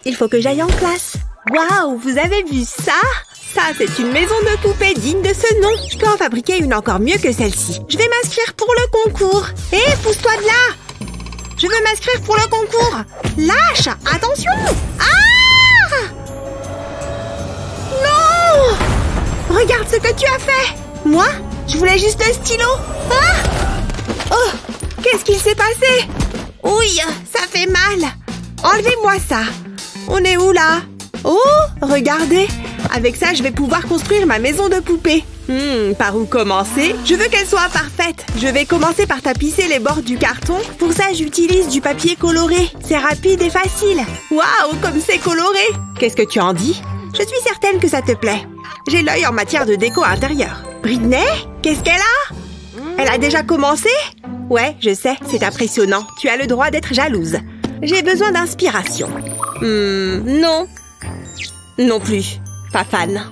il faut que j'aille en classe. Waouh, vous avez vu ça? Ça, c'est une maison de poupée digne de ce nom. Je peux en fabriquer une encore mieux que celle-ci. Je vais m'inscrire pour le concours. Hé, pousse-toi de là! Je veux m'inscrire pour le concours. Lâche! Attention! Ah! Non! Regarde ce que tu as fait! Moi? Je voulais juste un stylo. Ah! Oh! Qu'est-ce qu'il s'est passé? Ouille, ça fait mal. Enlevez-moi ça. On est où là? Oh, regardez. Avec ça, je vais pouvoir construire ma maison de poupée. Par où commencer? Je veux qu'elle soit parfaite. Je vais commencer par tapisser les bords du carton. Pour ça, j'utilise du papier coloré. C'est rapide et facile. Waouh, comme c'est coloré! Qu'est-ce que tu en dis? Je suis certaine que ça te plaît. J'ai l'œil en matière de déco intérieure. Britney? Qu'est-ce qu'elle a? Elle a déjà commencé? Ouais, je sais, c'est impressionnant. Tu as le droit d'être jalouse. J'ai besoin d'inspiration. Non. Non plus. Pas fan.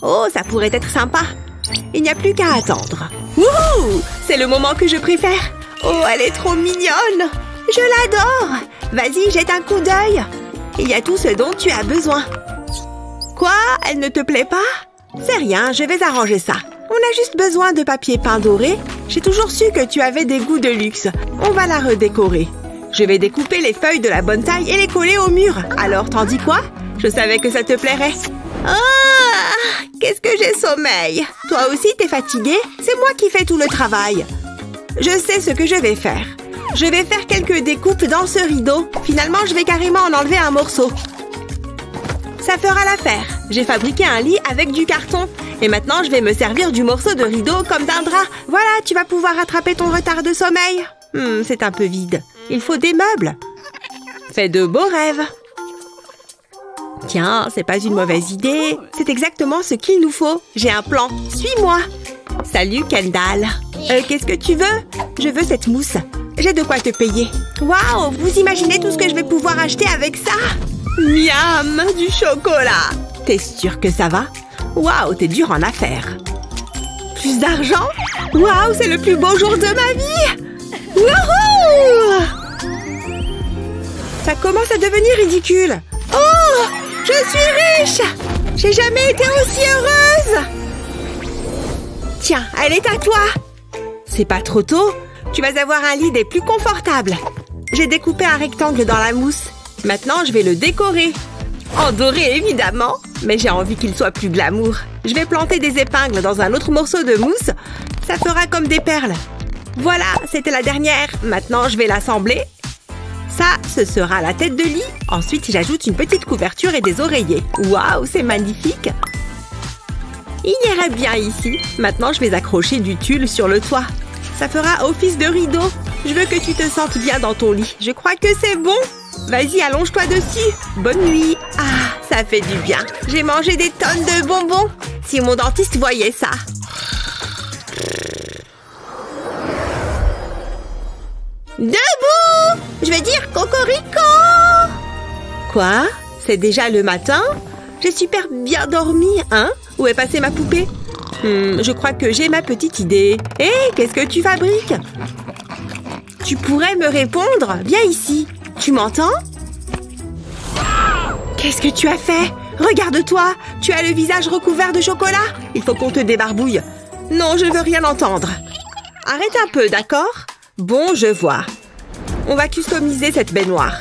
Oh, ça pourrait être sympa. Il n'y a plus qu'à attendre. Wouhou! C'est le moment que je préfère. Oh, elle est trop mignonne. Je l'adore. Vas-y, jette un coup d'œil. Il y a tout ce dont tu as besoin. Quoi? Elle ne te plaît pas? C'est rien, je vais arranger ça. On a juste besoin de papier peint doré. J'ai toujours su que tu avais des goûts de luxe. On va la redécorer. Je vais découper les feuilles de la bonne taille et les coller au mur. Alors, t'en dis quoi? Je savais que ça te plairait. Ah! Qu'est-ce que j'ai sommeil! Toi aussi, t'es fatiguée? C'est moi qui fais tout le travail. Je sais ce que je vais faire. Je vais faire quelques découpes dans ce rideau. Finalement, je vais carrément en enlever un morceau. Ça fera l'affaire. J'ai fabriqué un lit avec du carton. Et maintenant, je vais me servir du morceau de rideau comme d'un drap. Voilà, tu vas pouvoir rattraper ton retard de sommeil. C'est un peu vide. Il faut des meubles. Fais de beaux rêves. Tiens, c'est pas une mauvaise idée. C'est exactement ce qu'il nous faut. J'ai un plan. Suis-moi. Salut, Kendall. Qu'est-ce que tu veux? Je veux cette mousse. J'ai de quoi te payer. Waouh, vous imaginez tout ce que je vais pouvoir acheter avec ça? Miam, du chocolat. T'es sûre que ça va? Waouh, t'es dur en affaires. Plus d'argent? Waouh, c'est le plus beau jour de ma vie! Wouhou! Ça commence à devenir ridicule. Oh! Je suis riche! J'ai jamais été aussi heureuse! Tiens, elle est à toi! C'est pas trop tôt? Tu vas avoir un lit des plus confortables. J'ai découpé un rectangle dans la mousse. Maintenant, je vais le décorer. En doré, évidemment. Mais j'ai envie qu'il soit plus glamour. Je vais planter des épingles dans un autre morceau de mousse. Ça fera comme des perles. Voilà, c'était la dernière. Maintenant, je vais l'assembler. Ça, ce sera la tête de lit. Ensuite, j'ajoute une petite couverture et des oreillers. Waouh, c'est magnifique. Il irait bien ici. Maintenant, je vais accrocher du tulle sur le toit. Ça fera office de rideau. Je veux que tu te sentes bien dans ton lit. Je crois que c'est bon. Vas-y, allonge-toi dessus. Bonne nuit. Ah, ça fait du bien. J'ai mangé des tonnes de bonbons. Si mon dentiste voyait ça. Debout! Je vais dire cocorico! Quoi? C'est déjà le matin? J'ai super bien dormi, hein? Où est passée ma poupée? Je crois que j'ai ma petite idée. Hé, qu'est-ce que tu fabriques? Tu pourrais me répondre? Viens ici. Tu m'entends? Qu'est-ce que tu as fait? Regarde-toi! Tu as le visage recouvert de chocolat? Il faut qu'on te débarbouille. Non, je ne veux rien entendre. Arrête un peu, d'accord? Bon, je vois. On va customiser cette baignoire.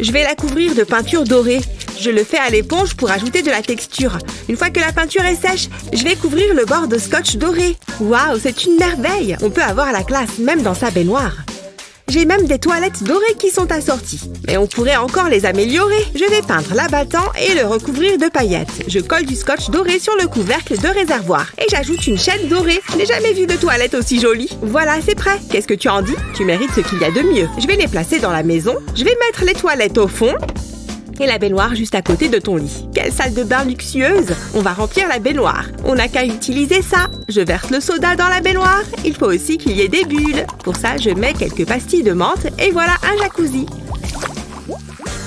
Je vais la couvrir de peinture dorée. Je le fais à l'éponge pour ajouter de la texture. Une fois que la peinture est sèche, je vais couvrir le bord de scotch doré. Waouh, c'est une merveille! On peut avoir la classe même dans sa baignoire. J'ai même des toilettes dorées qui sont assorties. Mais on pourrait encore les améliorer. Je vais peindre l'abattant et le recouvrir de paillettes. Je colle du scotch doré sur le couvercle de réservoir. Et j'ajoute une chaîne dorée. Je n'ai jamais vu de toilette aussi jolie. Voilà, c'est prêt. Qu'est-ce que tu en dis? Tu mérites ce qu'il y a de mieux. Je vais les placer dans la maison. Je vais mettre les toilettes au fond. Et la baignoire juste à côté de ton lit. Quelle salle de bain luxueuse! On va remplir la baignoire. On n'a qu'à utiliser ça. Je verse le soda dans la baignoire. Il faut aussi qu'il y ait des bulles. Pour ça, je mets quelques pastilles de menthe et voilà un jacuzzi.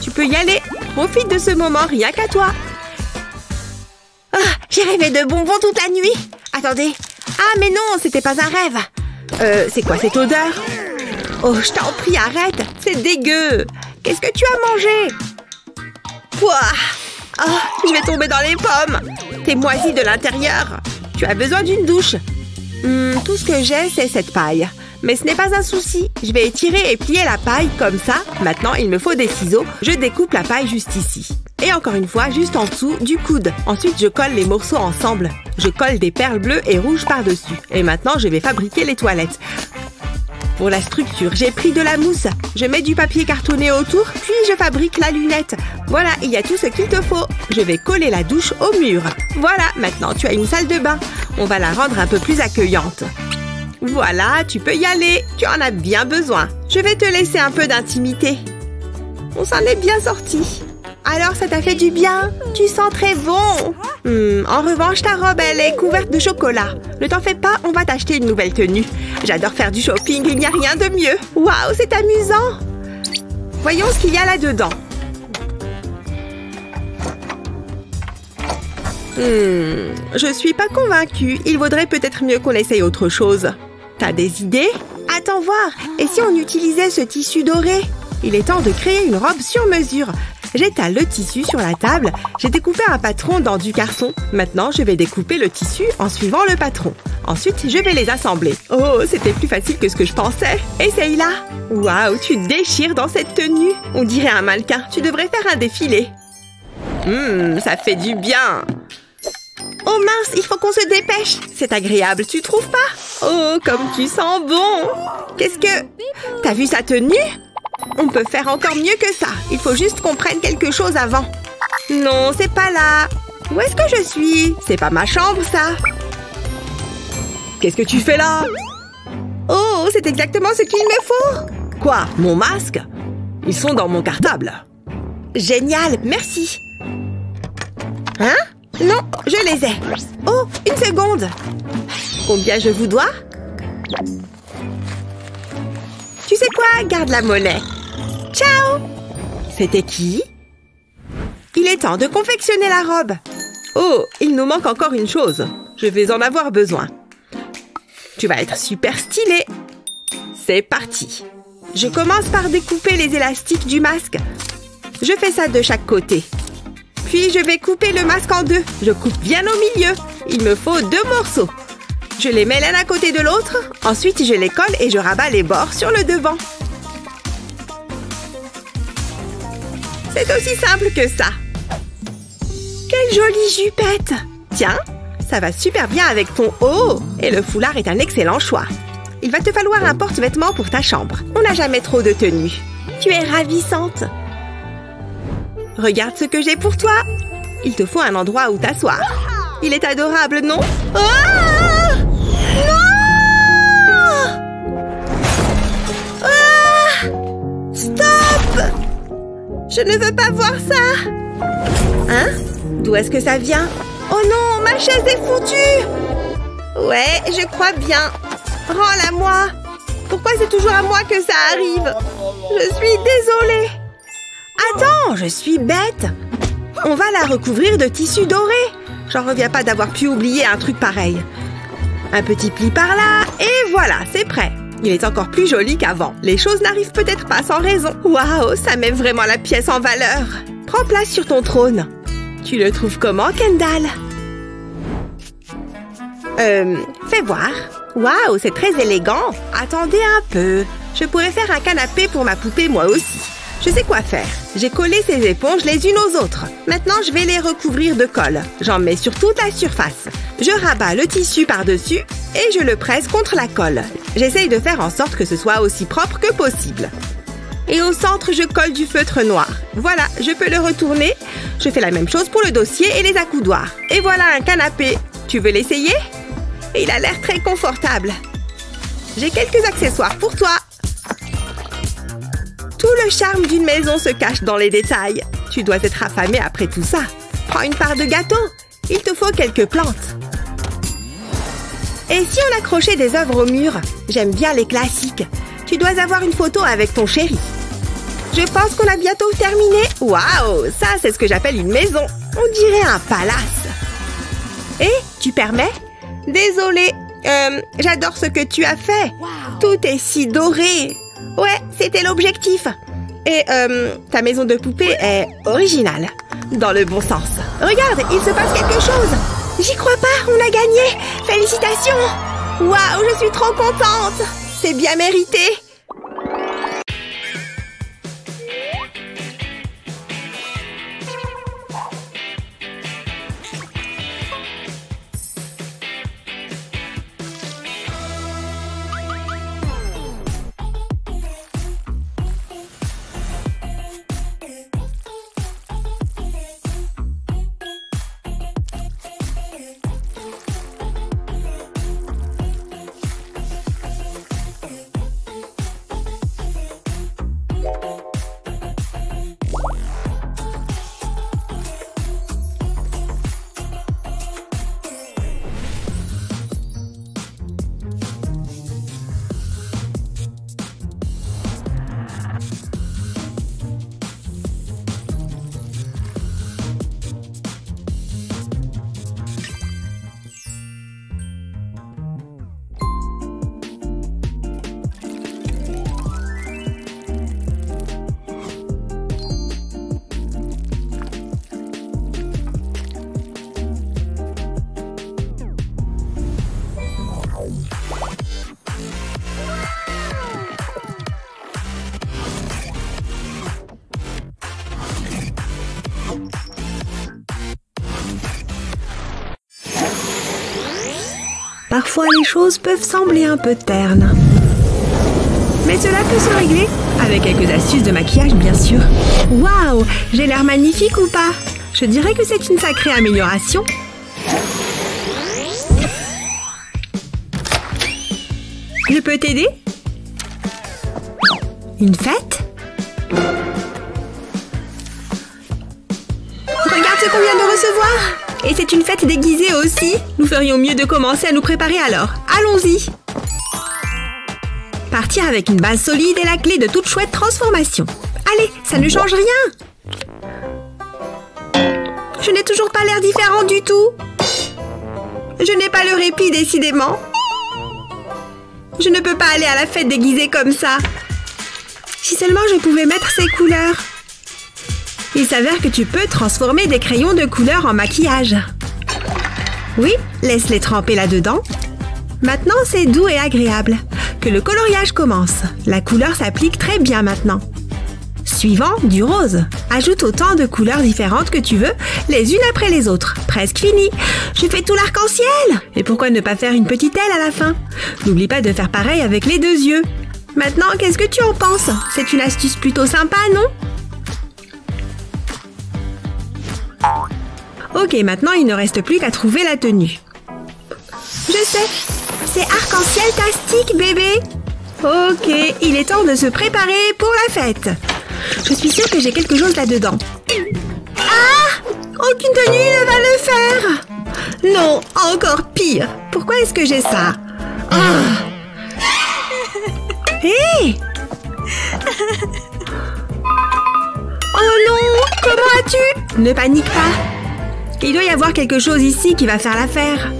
Tu peux y aller. Profite de ce moment rien qu'à toi. Ah, j'ai rêvé de bonbons toute la nuit. Attendez. Ah, mais non, c'était pas un rêve. C'est quoi cette odeur? Oh, je t'en prie, arrête. C'est dégueu. Qu'est-ce que tu as mangé? Ouah. Oh, je vais tomber dans les pommes. T'es moisi de l'intérieur. Tu as besoin d'une douche. Tout ce que j'ai, c'est cette paille. Mais ce n'est pas un souci. Je vais étirer et plier la paille comme ça. Maintenant, il me faut des ciseaux. Je découpe la paille juste ici. Et encore une fois, juste en dessous du coude. Ensuite, je colle les morceaux ensemble. Je colle des perles bleues et rouges par-dessus. Et maintenant, je vais fabriquer les toilettes. Pour la structure, j'ai pris de la mousse. Je mets du papier cartonné autour, puis je fabrique la lunette. Voilà, il y a tout ce qu'il te faut. Je vais coller la douche au mur. Voilà, maintenant tu as une salle de bain. On va la rendre un peu plus accueillante. Voilà, tu peux y aller. Tu en as bien besoin. Je vais te laisser un peu d'intimité. On s'en est bien sorti. Alors, ça t'a fait du bien? Tu sens très bon. En revanche, ta robe, elle est couverte de chocolat. Ne t'en fais pas, on va t'acheter une nouvelle tenue. J'adore faire du shopping, il n'y a rien de mieux. Waouh, c'est amusant. Voyons ce qu'il y a là-dedans. Je suis pas convaincue. Il vaudrait peut-être mieux qu'on essaye autre chose. T'as des idées? Attends voir. Et si on utilisait ce tissu doré? Il est temps de créer une robe sur mesure. J'étale le tissu sur la table. J'ai découpé un patron dans du carton. Maintenant, je vais découper le tissu en suivant le patron. Ensuite, je vais les assembler. Oh, c'était plus facile que ce que je pensais. Essaye-la. Waouh, tu te déchires dans cette tenue. On dirait un mannequin. Tu devrais faire un défilé. Ça fait du bien. Oh mince, il faut qu'on se dépêche. C'est agréable, tu trouves pas? Oh, comme tu sens bon. Qu'est-ce que... T'as vu sa tenue? On peut faire encore mieux que ça. Il faut juste qu'on prenne quelque chose avant. Non, c'est pas là. Où est-ce que je suis? C'est pas ma chambre, ça. Qu'est-ce que tu fais là? Oh, c'est exactement ce qu'il me faut. Quoi? Mon masque? Ils sont dans mon cartable. Génial, merci. Hein? Non, je les ai. Oh, une seconde. Combien je vous dois? Tu sais quoi? Garde la monnaie. Ciao! C'était qui? Il est temps de confectionner la robe. Oh, il nous manque encore une chose. Je vais en avoir besoin. Tu vas être super stylé. C'est parti. Je commence par découper les élastiques du masque. Je fais ça de chaque côté. Puis je vais couper le masque en deux. Je coupe bien au milieu. Il me faut 2 morceaux. Je les mets l'un à côté de l'autre. Ensuite, je les colle et je rabats les bords sur le devant. C'est aussi simple que ça. Quelle jolie jupette! Tiens, ça va super bien avec ton haut. Et le foulard est un excellent choix. Il va te falloir un porte-vêtements pour ta chambre. On n'a jamais trop de tenues. Tu es ravissante. Regarde ce que j'ai pour toi. Il te faut un endroit où t'asseoir. Il est adorable, non? Ah! Non! Ah! Stop! Je ne veux pas voir ça. Hein? D'où est-ce que ça vient? Oh non, ma chaise est foutue! Ouais, je crois bien. Rends-la-moi. Pourquoi c'est toujours à moi que ça arrive? Je suis désolée. Attends, je suis bête. On va la recouvrir de tissu doré. J'en reviens pas d'avoir pu oublier un truc pareil. Un petit pli par là, et voilà, c'est prêt. Il est encore plus joli qu'avant. Les choses n'arrivent peut-être pas sans raison. Waouh, ça met vraiment la pièce en valeur. Prends place sur ton trône. Tu le trouves comment, Kendall? Fais voir. Waouh, c'est très élégant. Attendez un peu. Je pourrais faire un canapé pour ma poupée moi aussi. Je sais quoi faire. J'ai collé ces éponges les unes aux autres. Maintenant, je vais les recouvrir de colle. J'en mets sur toute la surface. Je rabats le tissu par-dessus et je le presse contre la colle. J'essaye de faire en sorte que ce soit aussi propre que possible. Et au centre, je colle du feutre noir. Voilà, je peux le retourner. Je fais la même chose pour le dossier et les accoudoirs. Et voilà un canapé. Tu veux l'essayer? Il a l'air très confortable. J'ai quelques accessoires pour toi. Tout le charme d'une maison se cache dans les détails. Tu dois être affamé après tout ça. Prends une part de gâteau. Il te faut quelques plantes. Et si on accrochait des œuvres au mur? J'aime bien les classiques. Tu dois avoir une photo avec ton chéri. Je pense qu'on a bientôt terminé. Waouh, ça c'est ce que j'appelle une maison. On dirait un palace. Et tu permets? Désolée, j'adore ce que tu as fait. Tout est si doré. Ouais, c'était l'objectif. Et ta maison de poupée est originale. Dans le bon sens. Regarde, il se passe quelque chose. J'y crois pas, on a gagné. Félicitations. Waouh, je suis trop contente. C'est bien mérité. Parfois, les choses peuvent sembler un peu ternes. Mais cela peut se régler avec quelques astuces de maquillage, bien sûr. Waouh, j'ai l'air magnifique ou pas? Je dirais que c'est une sacrée amélioration. Je peux t'aider? Une fête? Regarde ce qu'on vient de recevoir! Et c'est une fête déguisée aussi. Nous ferions mieux de commencer à nous préparer alors. Allons-y. Partir avec une base solide est la clé de toute chouette transformation. Allez, ça ne change rien. Je n'ai toujours pas l'air différent du tout. Je n'ai pas le répit, décidément. Je ne peux pas aller à la fête déguisée comme ça. Si seulement je pouvais mettre ces couleurs. Il s'avère que tu peux transformer des crayons de couleur en maquillage. Oui, laisse-les tremper là-dedans. Maintenant, c'est doux et agréable. Que le coloriage commence. La couleur s'applique très bien maintenant. Suivant, du rose. Ajoute autant de couleurs différentes que tu veux, les unes après les autres. Presque fini. Je fais tout l'arc-en-ciel. Et pourquoi ne pas faire une petite aile à la fin? N'oublie pas de faire pareil avec les deux yeux. Maintenant, qu'est-ce que tu en penses? C'est une astuce plutôt sympa, non? Ok, maintenant il ne reste plus qu'à trouver la tenue. Je sais, c'est arc-en-ciel-tastique, bébé. Ok, il est temps de se préparer pour la fête. Je suis sûre que j'ai quelque chose là-dedans. Ah! Aucune tenue ne va le faire. Non, encore pire. Pourquoi est-ce que j'ai ça? Hé! Oh non! Comment as-tu? Ne panique pas. Il doit y avoir quelque chose ici qui va faire l'affaire.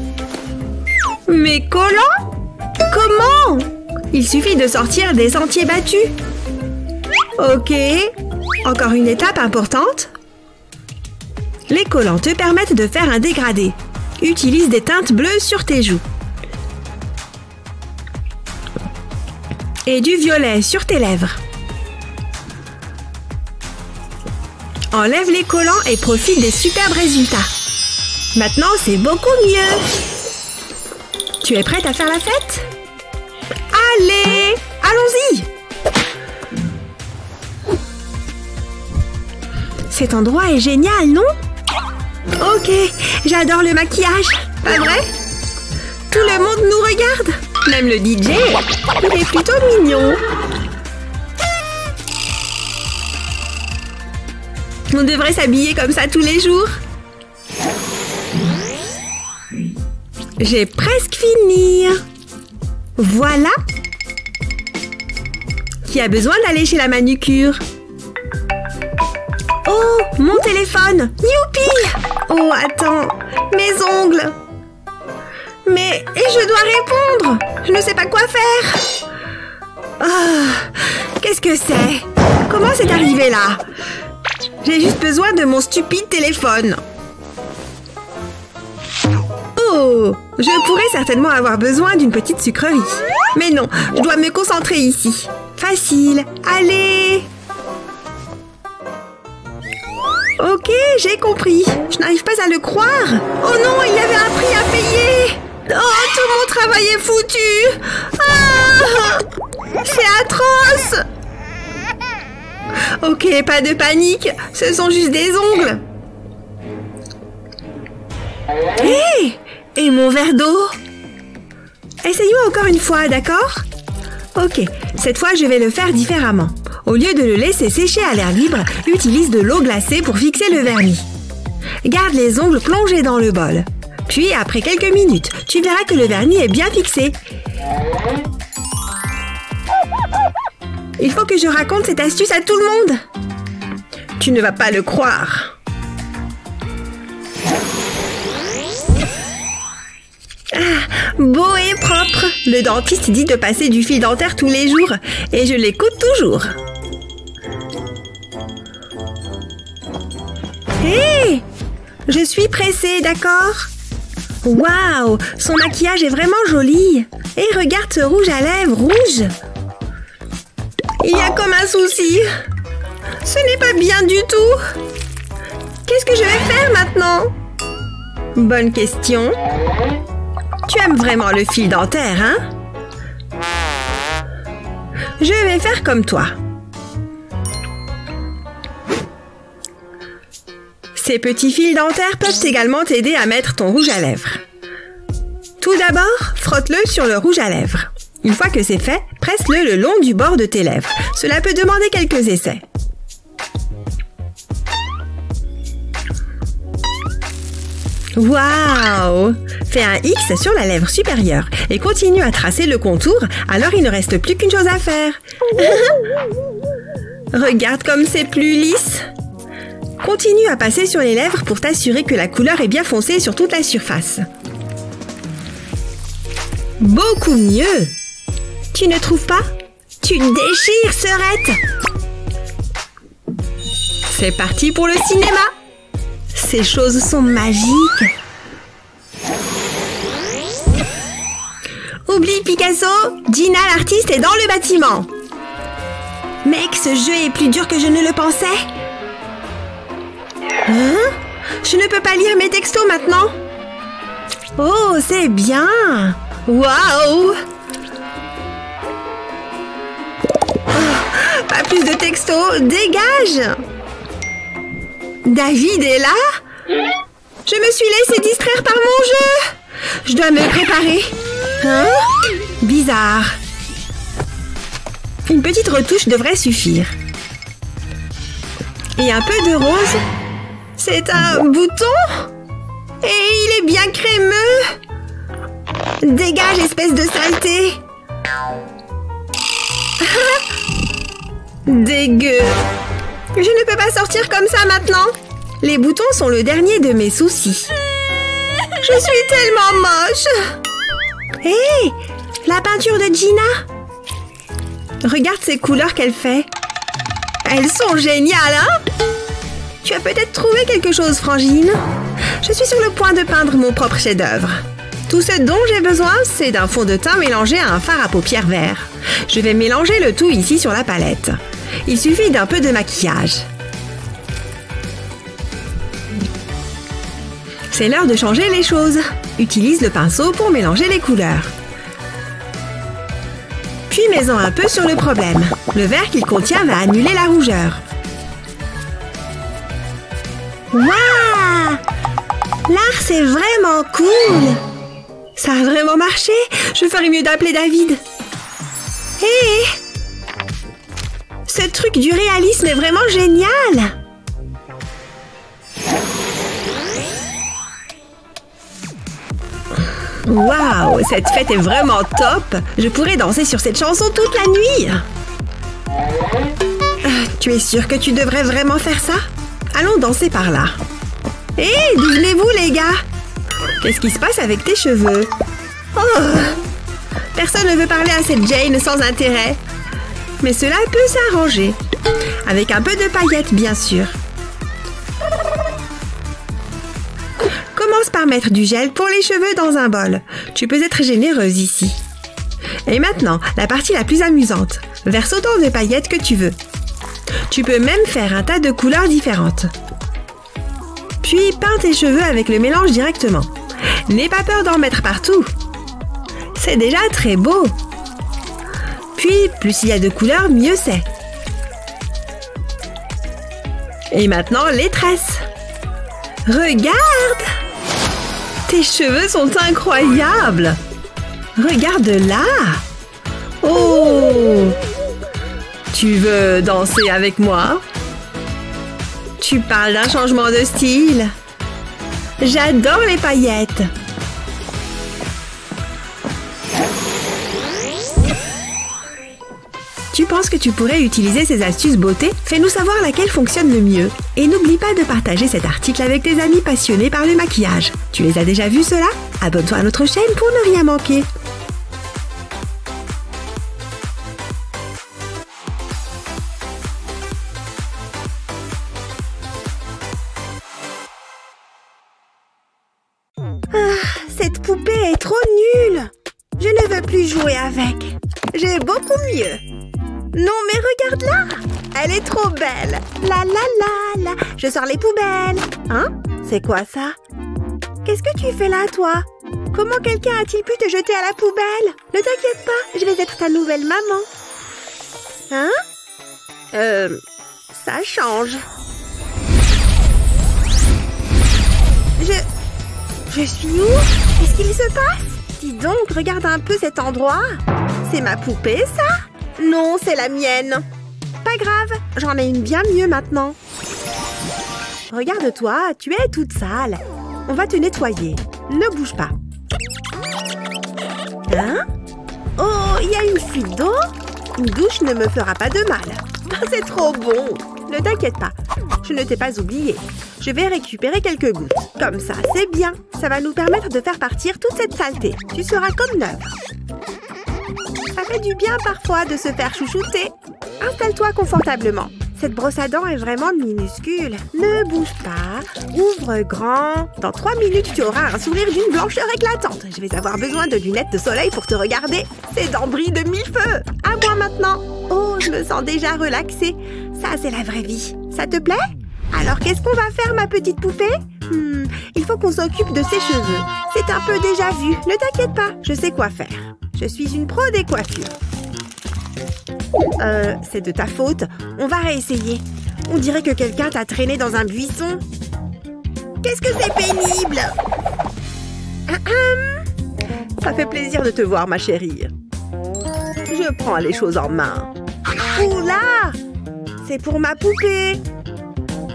Mes collants? Comment? Il suffit de sortir des sentiers battus. Ok. Encore une étape importante. Les collants te permettent de faire un dégradé. Utilise des teintes bleues sur tes joues. Et du violet sur tes lèvres. Enlève les collants et profite des superbes résultats. Maintenant, c'est beaucoup mieux. Tu es prête à faire la fête? Allez, allons-y! Cet endroit est génial, non? Ok, j'adore le maquillage, pas vrai? Tout le monde nous regarde. Même le DJ, il est plutôt mignon. On devrait s'habiller comme ça tous les jours. J'ai presque fini. Voilà. Qui a besoin d'aller chez la manucure? Oh, mon téléphone. Youpi! Oh, attends. Mes ongles. Mais je dois répondre. Je ne sais pas quoi faire. Ah, qu'est-ce que c'est? Comment c'est arrivé là? J'ai juste besoin de mon stupide téléphone. Oh, je pourrais certainement avoir besoin d'une petite sucrerie. Mais non, je dois me concentrer ici. Facile, allez! Ok, j'ai compris. Je n'arrive pas à le croire. Oh non, il y avait un prix à payer. Oh, tout mon travail est foutu. Ah, c'est atroce. Ok, pas de panique. Ce sont juste des ongles. Hé! Et mon verre d'eau? Essayons encore une fois, d'accord? Ok, cette fois je vais le faire différemment. Au lieu de le laisser sécher à l'air libre, utilise de l'eau glacée pour fixer le vernis. Garde les ongles plongés dans le bol. Puis, après quelques minutes, tu verras que le vernis est bien fixé. Il faut que je raconte cette astuce à tout le monde. Tu ne vas pas le croire. Ah, beau et propre. Le dentiste dit de passer du fil dentaire tous les jours et je l'écoute toujours. Hé! Je suis pressée, d'accord? Waouh! Son maquillage est vraiment joli. Et regarde ce rouge à lèvres rouge. Il y a comme un souci. Ce n'est pas bien du tout. Qu'est-ce que je vais faire maintenant? Bonne question. Tu aimes vraiment le fil dentaire, hein? Je vais faire comme toi. Ces petits fils dentaires peuvent également t'aider à mettre ton rouge à lèvres. Tout d'abord, frotte-le sur le rouge à lèvres. Une fois que c'est fait, presse-le le long du bord de tes lèvres. Cela peut demander quelques essais. Waouh! Fais un X sur la lèvre supérieure et continue à tracer le contour, alors il ne reste plus qu'une chose à faire. Regarde comme c'est plus lisse. Continue à passer sur les lèvres pour t'assurer que la couleur est bien foncée sur toute la surface. Beaucoup mieux! Tu ne trouves pas? Tu déchires, Serette! C'est parti pour le cinéma! Ces choses sont magiques! Oublie Picasso! Gina l'artiste est dans le bâtiment! Mec, ce jeu est plus dur que je ne le pensais! Hein? Je ne peux pas lire mes textos maintenant! Oh, c'est bien! Waouh! Oh, pas plus de textos! Dégage! David est là? Je me suis laissée distraire par mon jeu! Je dois me préparer. Hein? Bizarre. Une petite retouche devrait suffire. Et un peu de rose. C'est un bouton? Et il est bien crémeux! Dégage, espèce de saleté! Dégueu! Je ne peux pas sortir comme ça maintenant! Les boutons sont le dernier de mes soucis. Je suis tellement moche! Hé! Hey, la peinture de Gina! Regarde ces couleurs qu'elle fait. Elles sont géniales, hein? Tu as peut-être trouvé quelque chose, Frangine? Je suis sur le point de peindre mon propre chef-d'œuvre. Tout ce dont j'ai besoin, c'est d'un fond de teint mélangé à un fard à paupières vert. Je vais mélanger le tout ici sur la palette. Il suffit d'un peu de maquillage. C'est l'heure de changer les choses. Utilise le pinceau pour mélanger les couleurs. Puis mets-en un peu sur le problème. Le vert qu'il contient va annuler la rougeur. Waouh! L'art, c'est vraiment cool! Ça a vraiment marché! Je ferais mieux d'appeler David. Hé! Hey! Ce truc du réalisme est vraiment génial! Waouh! Cette fête est vraiment top! Je pourrais danser sur cette chanson toute la nuit! Tu es sûr que tu devrais vraiment faire ça? Allons danser par là. Hé, hey, d'où venez-vous, les gars? Qu'est-ce qui se passe avec tes cheveux? Oh! Personne ne veut parler à cette Jane sans intérêt. Mais cela peut s'arranger. Avec un peu de paillettes, bien sûr. par mettre du gel pour les cheveux dans un bol. Tu peux être généreuse ici. Et maintenant, la partie la plus amusante. Verse autant de paillettes que tu veux. Tu peux même faire un tas de couleurs différentes. Puis, peins tes cheveux avec le mélange directement. N'aie pas peur d'en mettre partout. C'est déjà très beau. Puis, plus il y a de couleurs, mieux c'est. Et maintenant, les tresses. Regarde! Tes cheveux sont incroyables! Regarde là! Oh! Tu veux danser avec moi? Tu parles d'un changement de style. J'adore les paillettes. Tu penses que tu pourrais utiliser ces astuces beauté? Fais-nous savoir laquelle fonctionne le mieux. Et n'oublie pas de partager cet article avec tes amis passionnés par le maquillage. Tu les as déjà vus ceux-là? Abonne-toi à notre chaîne pour ne rien manquer. Cette poupée est trop nulle. Je ne veux plus jouer avec. J'ai beaucoup mieux. Non, mais regarde là. Elle est trop belle. La la la la. Je sors les poubelles. Hein? C'est quoi ça? Qu'est-ce que tu fais là, toi? Comment quelqu'un a-t-il pu te jeter à la poubelle? Ne t'inquiète pas, je vais être ta nouvelle maman. Hein? Ça change. Je suis où? Qu'est-ce qu'il se passe? Dis donc, regarde un peu cet endroit. C'est ma poupée, ça? Non, c'est la mienne. Pas grave, j'en ai une bien mieux maintenant. Regarde-toi, tu es toute sale. On va te nettoyer. Ne bouge pas. Hein? Oh, il y a une fuite d'eau? Une douche ne me fera pas de mal. C'est trop bon. Ne t'inquiète pas, je ne t'ai pas oublié. Je vais récupérer quelques gouttes. Comme ça, c'est bien. Ça va nous permettre de faire partir toute cette saleté. Tu seras comme neuve. Ça fait du bien parfois de se faire chouchouter. Installe-toi confortablement. Cette brosse à dents est vraiment minuscule. Ne bouge pas. Ouvre grand. Dans 3 minutes, tu auras un sourire d'une blancheur éclatante. Je vais avoir besoin de lunettes de soleil pour te regarder. Ces dents brillent de 1000 feux. À moi maintenant. Oh, je me sens déjà relaxée. Ça, c'est la vraie vie. Ça te plaît? Alors, qu'est-ce qu'on va faire, ma petite poupée? Il faut qu'on s'occupe de ses cheveux. C'est un peu déjà vu. Ne t'inquiète pas, je sais quoi faire. Je suis une pro des coiffures. C'est de ta faute. On va réessayer. On dirait que quelqu'un t'a traîné dans un buisson. Qu'est-ce que c'est pénible! Ça fait plaisir de te voir, ma chérie. Je prends les choses en main. Oula! C'est pour ma poupée.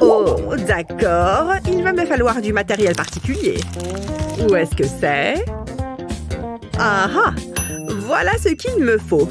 Oh, d'accord. Il va me falloir du matériel particulier. Où est-ce que c'est? Ah ah! Voilà ce qu'il me faut.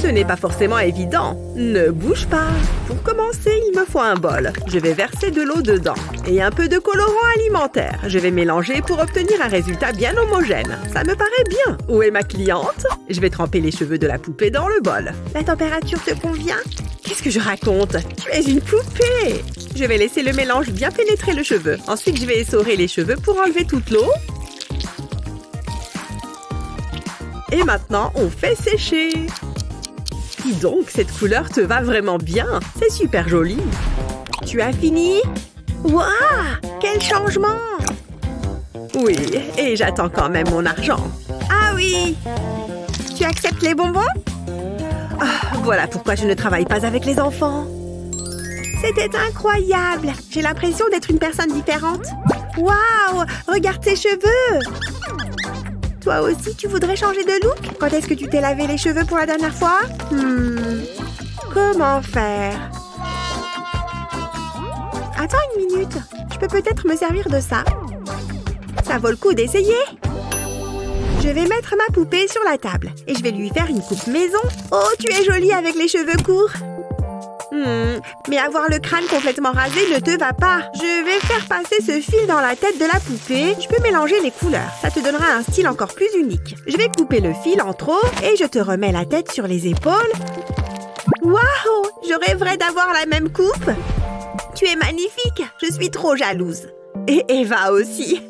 Ce n'est pas forcément évident. Ne bouge pas. Pour commencer, il me faut un bol. Je vais verser de l'eau dedans. Et un peu de colorant alimentaire. Je vais mélanger pour obtenir un résultat bien homogène. Ça me paraît bien. Où est ma cliente? Je vais tremper les cheveux de la poupée dans le bol. La température te convient? Qu'est-ce que je raconte? Tu es une poupée! Je vais laisser le mélange bien pénétrer le cheveu. Ensuite, je vais essorer les cheveux pour enlever toute l'eau. Et maintenant, on fait sécher. Dis donc, cette couleur te va vraiment bien. C'est super joli. Tu as fini? Waouh! Quel changement! Oui, et j'attends quand même mon argent. Ah oui! Tu acceptes les bonbons? Voilà pourquoi je ne travaille pas avec les enfants. C'était incroyable. J'ai l'impression d'être une personne différente. Waouh! Regarde tes cheveux! Toi aussi, tu voudrais changer de look? Quand est-ce que tu t'es lavé les cheveux pour la dernière fois? Comment faire? Attends une minute. Je peux peut-être me servir de ça. Ça vaut le coup d'essayer. Je vais mettre ma poupée sur la table et je vais lui faire une coupe maison. Oh, tu es jolie avec les cheveux courts. Mais avoir le crâne complètement rasé ne te va pas. Je vais faire passer ce fil dans la tête de la poupée. Je peux mélanger les couleurs. Ça te donnera un style encore plus unique. Je vais couper le fil en trop et je te remets la tête sur les épaules. Waouh! Je rêverais d'avoir la même coupe. Tu es magnifique. Je suis trop jalouse. Et Eva aussi.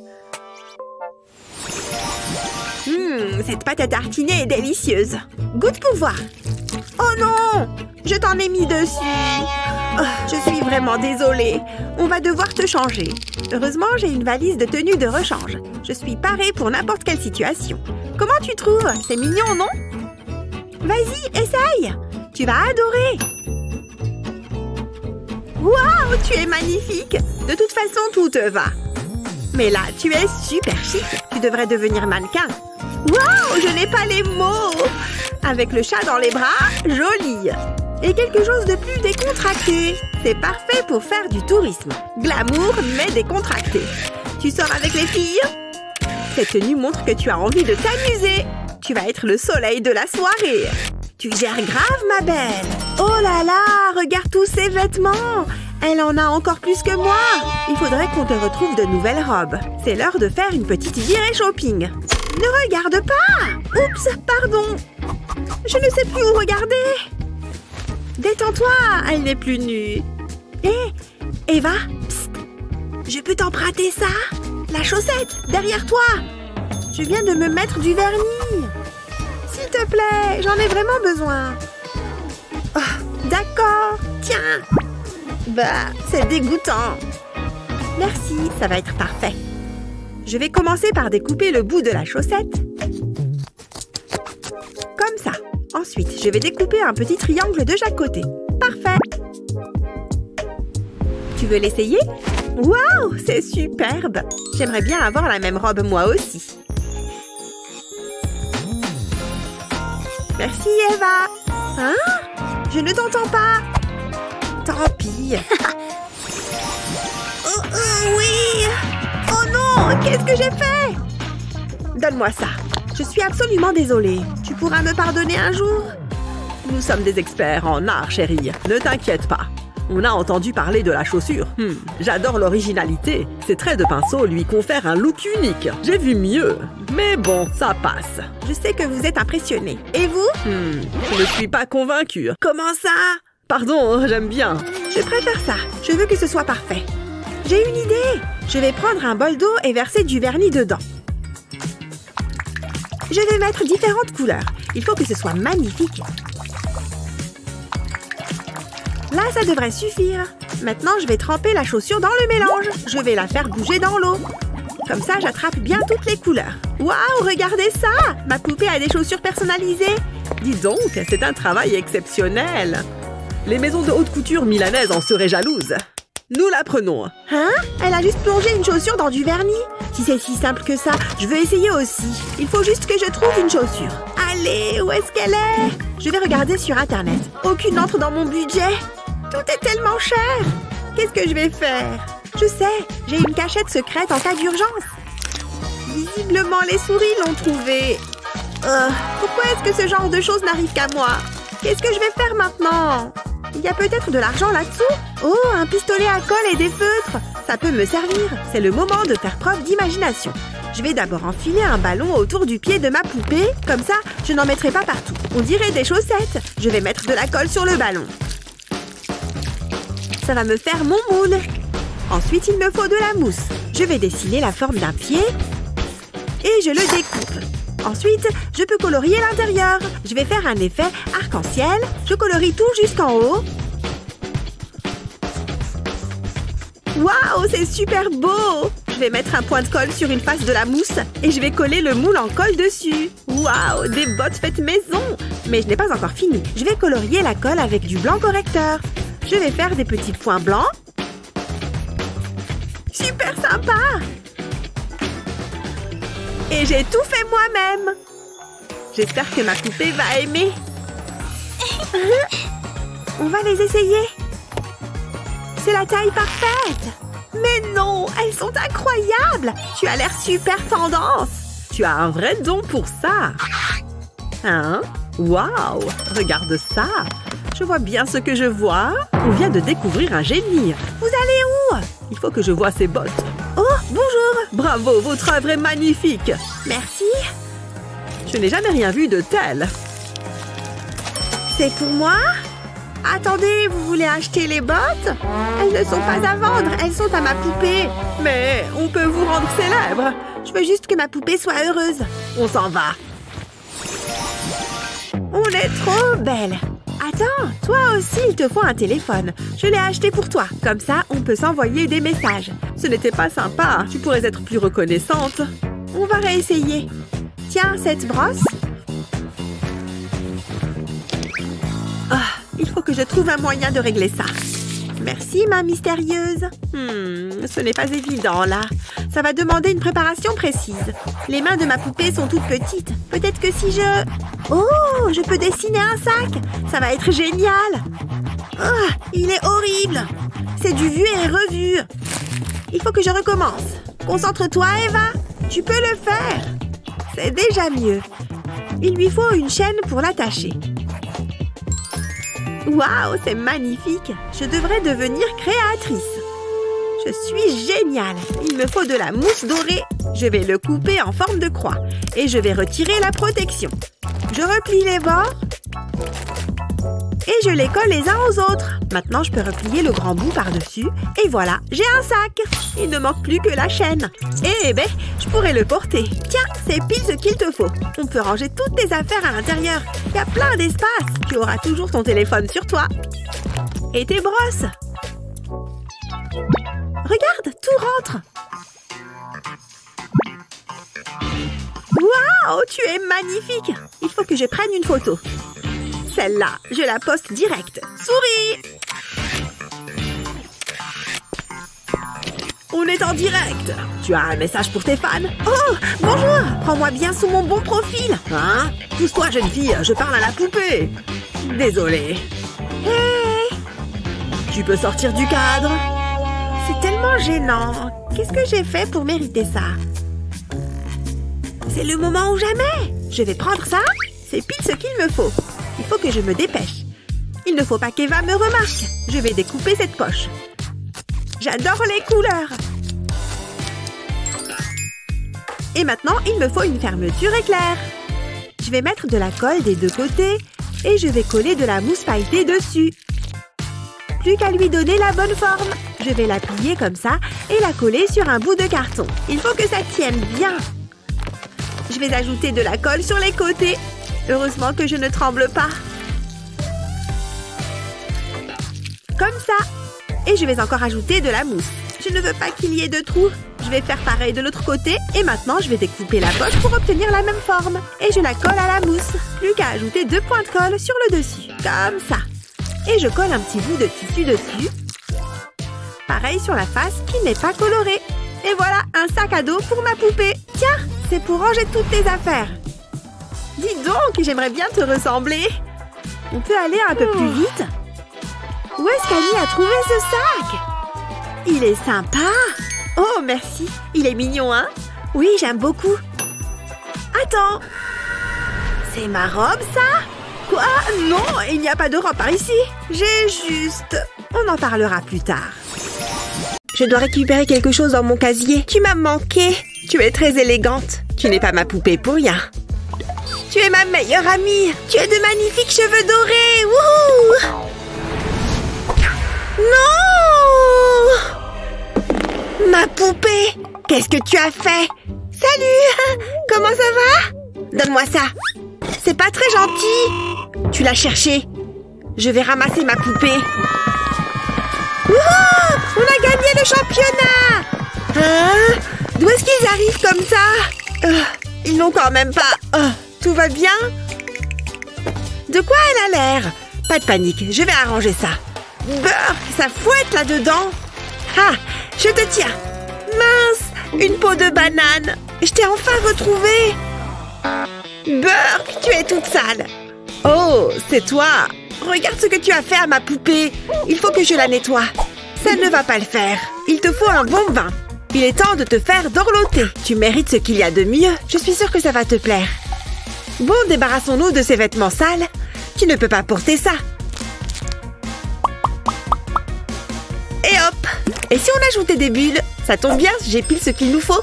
Cette pâte à tartiner est délicieuse. Goûte pour voir. Oh non! Je t'en ai mis dessus. Oh, je suis vraiment désolée. On va devoir te changer. Heureusement, j'ai une valise de tenue de rechange. Je suis parée pour n'importe quelle situation. Comment tu trouves? C'est mignon, non? Vas-y, essaye! Tu vas adorer! Waouh, tu es magnifique! De toute façon, tout te va. Mais là, tu es super chic. Tu devrais devenir mannequin. Waouh, je n'ai pas les mots! Avec le chat dans les bras, joli! Et quelque chose de plus décontracté. C'est parfait pour faire du tourisme. Glamour, mais décontracté. Tu sors avec les filles? Cette tenue montre que tu as envie de t'amuser. Tu vas être le soleil de la soirée. Tu gères grave, ma belle. Oh là là, regarde tous ces vêtements. Elle en a encore plus que moi. Il faudrait qu'on te retrouve de nouvelles robes. C'est l'heure de faire une petite virée shopping. Ne regarde pas. Oups, pardon. Je ne sais plus où regarder. Détends-toi, elle n'est plus nue. Hé, Eva, psst. Je peux t'emprunter ça? La chaussette, derrière toi. Je viens de me mettre du vernis. S'il te plaît, j'en ai vraiment besoin. Oh, d'accord, tiens. Bah, c'est dégoûtant. Merci, ça va être parfait. Je vais commencer par découper le bout de la chaussette. Comme ça. Ensuite, je vais découper un petit triangle de chaque côté. Parfait. Tu veux l'essayer? Waouh, c'est superbe. J'aimerais bien avoir la même robe moi aussi. Merci, Eva. Hein? Je ne t'entends pas. Tant pis. Oui. Oh non, qu'est-ce que j'ai fait? Donne-moi ça. Je suis absolument désolée. Tu pourras me pardonner un jour? Nous sommes des experts en art, chérie. Ne t'inquiète pas. On a entendu parler de la chaussure. J'adore l'originalité. Ces traits de pinceau lui confèrent un look unique. J'ai vu mieux. Mais bon, ça passe. Je sais que vous êtes impressionné. Et vous? Je ne suis pas convaincue. Comment ça? Pardon, j'aime bien. Je préfère ça. Je veux que ce soit parfait. J'ai une idée. Je vais prendre un bol d'eau et verser du vernis dedans. Je vais mettre différentes couleurs. Il faut que ce soit magnifique. Là, ça devrait suffire. Maintenant, je vais tremper la chaussure dans le mélange. Je vais la faire bouger dans l'eau. Comme ça, j'attrape bien toutes les couleurs. Waouh, regardez ça! Ma poupée a des chaussures personnalisées. Dis donc, c'est un travail exceptionnel. Les maisons de haute couture milanaises en seraient jalouses. Nous la prenons. Hein? Elle a juste plongé une chaussure dans du vernis. Si c'est si simple que ça, je veux essayer aussi. Il faut juste que je trouve une chaussure. Allez, où est-ce qu'elle est? Je vais regarder sur Internet. Aucune n'entre dans mon budget. Tout est tellement cher. Qu'est-ce que je vais faire? Je sais, j'ai une cachette secrète en cas d'urgence. Visiblement, les souris l'ont trouvée. Pourquoi est-ce que ce genre de choses n'arrive qu'à moi? Qu'est-ce que je vais faire maintenant? Il y a peut-être de l'argent là-dessous? Oh, un pistolet à colle et des feutres. Ça peut me servir. C'est le moment de faire preuve d'imagination. Je vais d'abord enfiler un ballon autour du pied de ma poupée. Comme ça, je n'en mettrai pas partout. On dirait des chaussettes. Je vais mettre de la colle sur le ballon. Ça va me faire mon moule. Ensuite, il me faut de la mousse. Je vais dessiner la forme d'un pied et je le découpe. Ensuite, je peux colorier l'intérieur. Je vais faire un effet arc-en-ciel. Je colorie tout jusqu'en haut. Waouh, c'est super beau! Je vais mettre un point de colle sur une face de la mousse et je vais coller le moule en colle dessus. Waouh, des bottes faites maison! Mais je n'ai pas encore fini. Je vais colorier la colle avec du blanc correcteur. Je vais faire des petits points blancs. Super sympa! Et j'ai tout fait moi-même. J'espère que ma poupée va aimer. On va les essayer. C'est la taille parfaite. Mais non, elles sont incroyables. Tu as l'air super tendance. Tu as un vrai don pour ça. Hein? Waouh! Regarde ça. Je vois bien ce que je vois. On vient de découvrir un génie. Vous allez où? Il faut que je voie ces bottes. Oh, bonjour. Bravo, votre œuvre est magnifique. Merci. Je n'ai jamais rien vu de tel. C'est pour moi? Attendez, vous voulez acheter les bottes? Elles ne sont pas à vendre, elles sont à ma poupée. Mais on peut vous rendre célèbre. Je veux juste que ma poupée soit heureuse. On s'en va. On est trop belle. Attends, toi aussi, il te faut un téléphone. Je l'ai acheté pour toi. Comme ça, on peut s'envoyer des messages. Ce n'était pas sympa. Tu pourrais être plus reconnaissante. On va réessayer. Tiens, cette brosse. Il faut que je trouve un moyen de régler ça. Merci, ma mystérieuse. Ce n'est pas évident, là. Ça va demander une préparation précise. Les mains de ma poupée sont toutes petites. Peut-être que si je... Oh, je peux dessiner un sac. Ça va être génial. Il est horrible. C'est du vu et revu. Il faut que je recommence. Concentre-toi, Eva. Tu peux le faire. C'est déjà mieux. Il lui faut une chaîne pour l'attacher. Waouh, c'est magnifique. Je devrais devenir créatrice. Je suis géniale. Il me faut de la mousse dorée. Je vais le couper en forme de croix. Et je vais retirer la protection. Je replie les bords. Et je les colle les uns aux autres. Maintenant, je peux replier le grand bout par-dessus. Et voilà, j'ai un sac. Il ne manque plus que la chaîne. Eh ben, je pourrais le porter. Tiens, c'est pile ce qu'il te faut. On peut ranger toutes tes affaires à l'intérieur. Il y a plein d'espace. Tu auras toujours ton téléphone sur toi. Et tes brosses. Regarde, tout rentre. Waouh, tu es magnifique. Il faut que je prenne une photo. Celle-là, je la poste direct. Souris! On est en direct. Tu as un message pour tes fans? Oh, bonjour! Prends-moi bien sous mon bon profil. Hein? Pousse-toi, jeune fille, je parle à la poupée. Désolée. Hey! Tu peux sortir du cadre. C'est tellement gênant. Qu'est-ce que j'ai fait pour mériter ça? C'est le moment ou jamais. Je vais prendre ça. C'est pile ce qu'il me faut. Il faut que je me dépêche. Il ne faut pas qu'Eva me remarque. Je vais découper cette poche. J'adore les couleurs. Et maintenant, il me faut une fermeture éclair. Je vais mettre de la colle des deux côtés et je vais coller de la mousse pailletée dessus. Plus qu'à lui donner la bonne forme. Je vais la plier comme ça et la coller sur un bout de carton. Il faut que ça tienne bien. Je vais ajouter de la colle sur les côtés. Heureusement que je ne tremble pas. Comme ça. Et je vais encore ajouter de la mousse. Je ne veux pas qu'il y ait de trous. Je vais faire pareil de l'autre côté. Et maintenant, je vais découper la poche pour obtenir la même forme. Et je la colle à la mousse. Plus qu'à ajouter 2 points de colle sur le dessus. Comme ça. Et je colle un petit bout de tissu dessus. Pareil sur la face qui n'est pas colorée. Et voilà, un sac à dos pour ma poupée. Tiens, c'est pour ranger toutes tes affaires. Dis donc, j'aimerais bien te ressembler. On peut aller un peu plus vite. Où est-ce qu'Annie a trouvé ce sac? Il est sympa. Oh, merci. Il est mignon, hein? Oui, j'aime beaucoup. Attends. C'est ma robe, ça? Quoi? Non, il n'y a pas de robe par ici. J'ai juste... On en parlera plus tard. Je dois récupérer quelque chose dans mon casier. Tu m'as manqué. Tu es très élégante. Tu n'es pas ma poupée pour rien. Tu es ma meilleure amie. Tu as de magnifiques cheveux dorés. Wouhou! Non! Ma poupée! Qu'est-ce que tu as fait? Salut! Comment ça va? Donne-moi ça. C'est pas très gentil. Tu l'as cherché. Je vais ramasser ma poupée. Wouhou! On a gagné le championnat! Hein? D'où est-ce qu'ils arrivent comme ça? Ils n'ont quand même pas... tout va bien? De quoi elle a l'air? Pas de panique, je vais arranger ça. Burk, ça fouette là-dedans. Ah, je te tiens. Mince, une peau de banane. Je t'ai enfin retrouvée. Burk, tu es toute sale. Oh, c'est toi. Regarde ce que tu as fait à ma poupée. Il faut que je la nettoie. Ça ne va pas le faire. Il te faut un bon bain. Il est temps de te faire dorloter. Tu mérites ce qu'il y a de mieux. Je suis sûre que ça va te plaire. Bon, débarrassons-nous de ces vêtements sales. Tu ne peux pas porter ça. Et hop! Et si on ajoutait des bulles? Ça tombe bien, j'ai pile ce qu'il nous faut.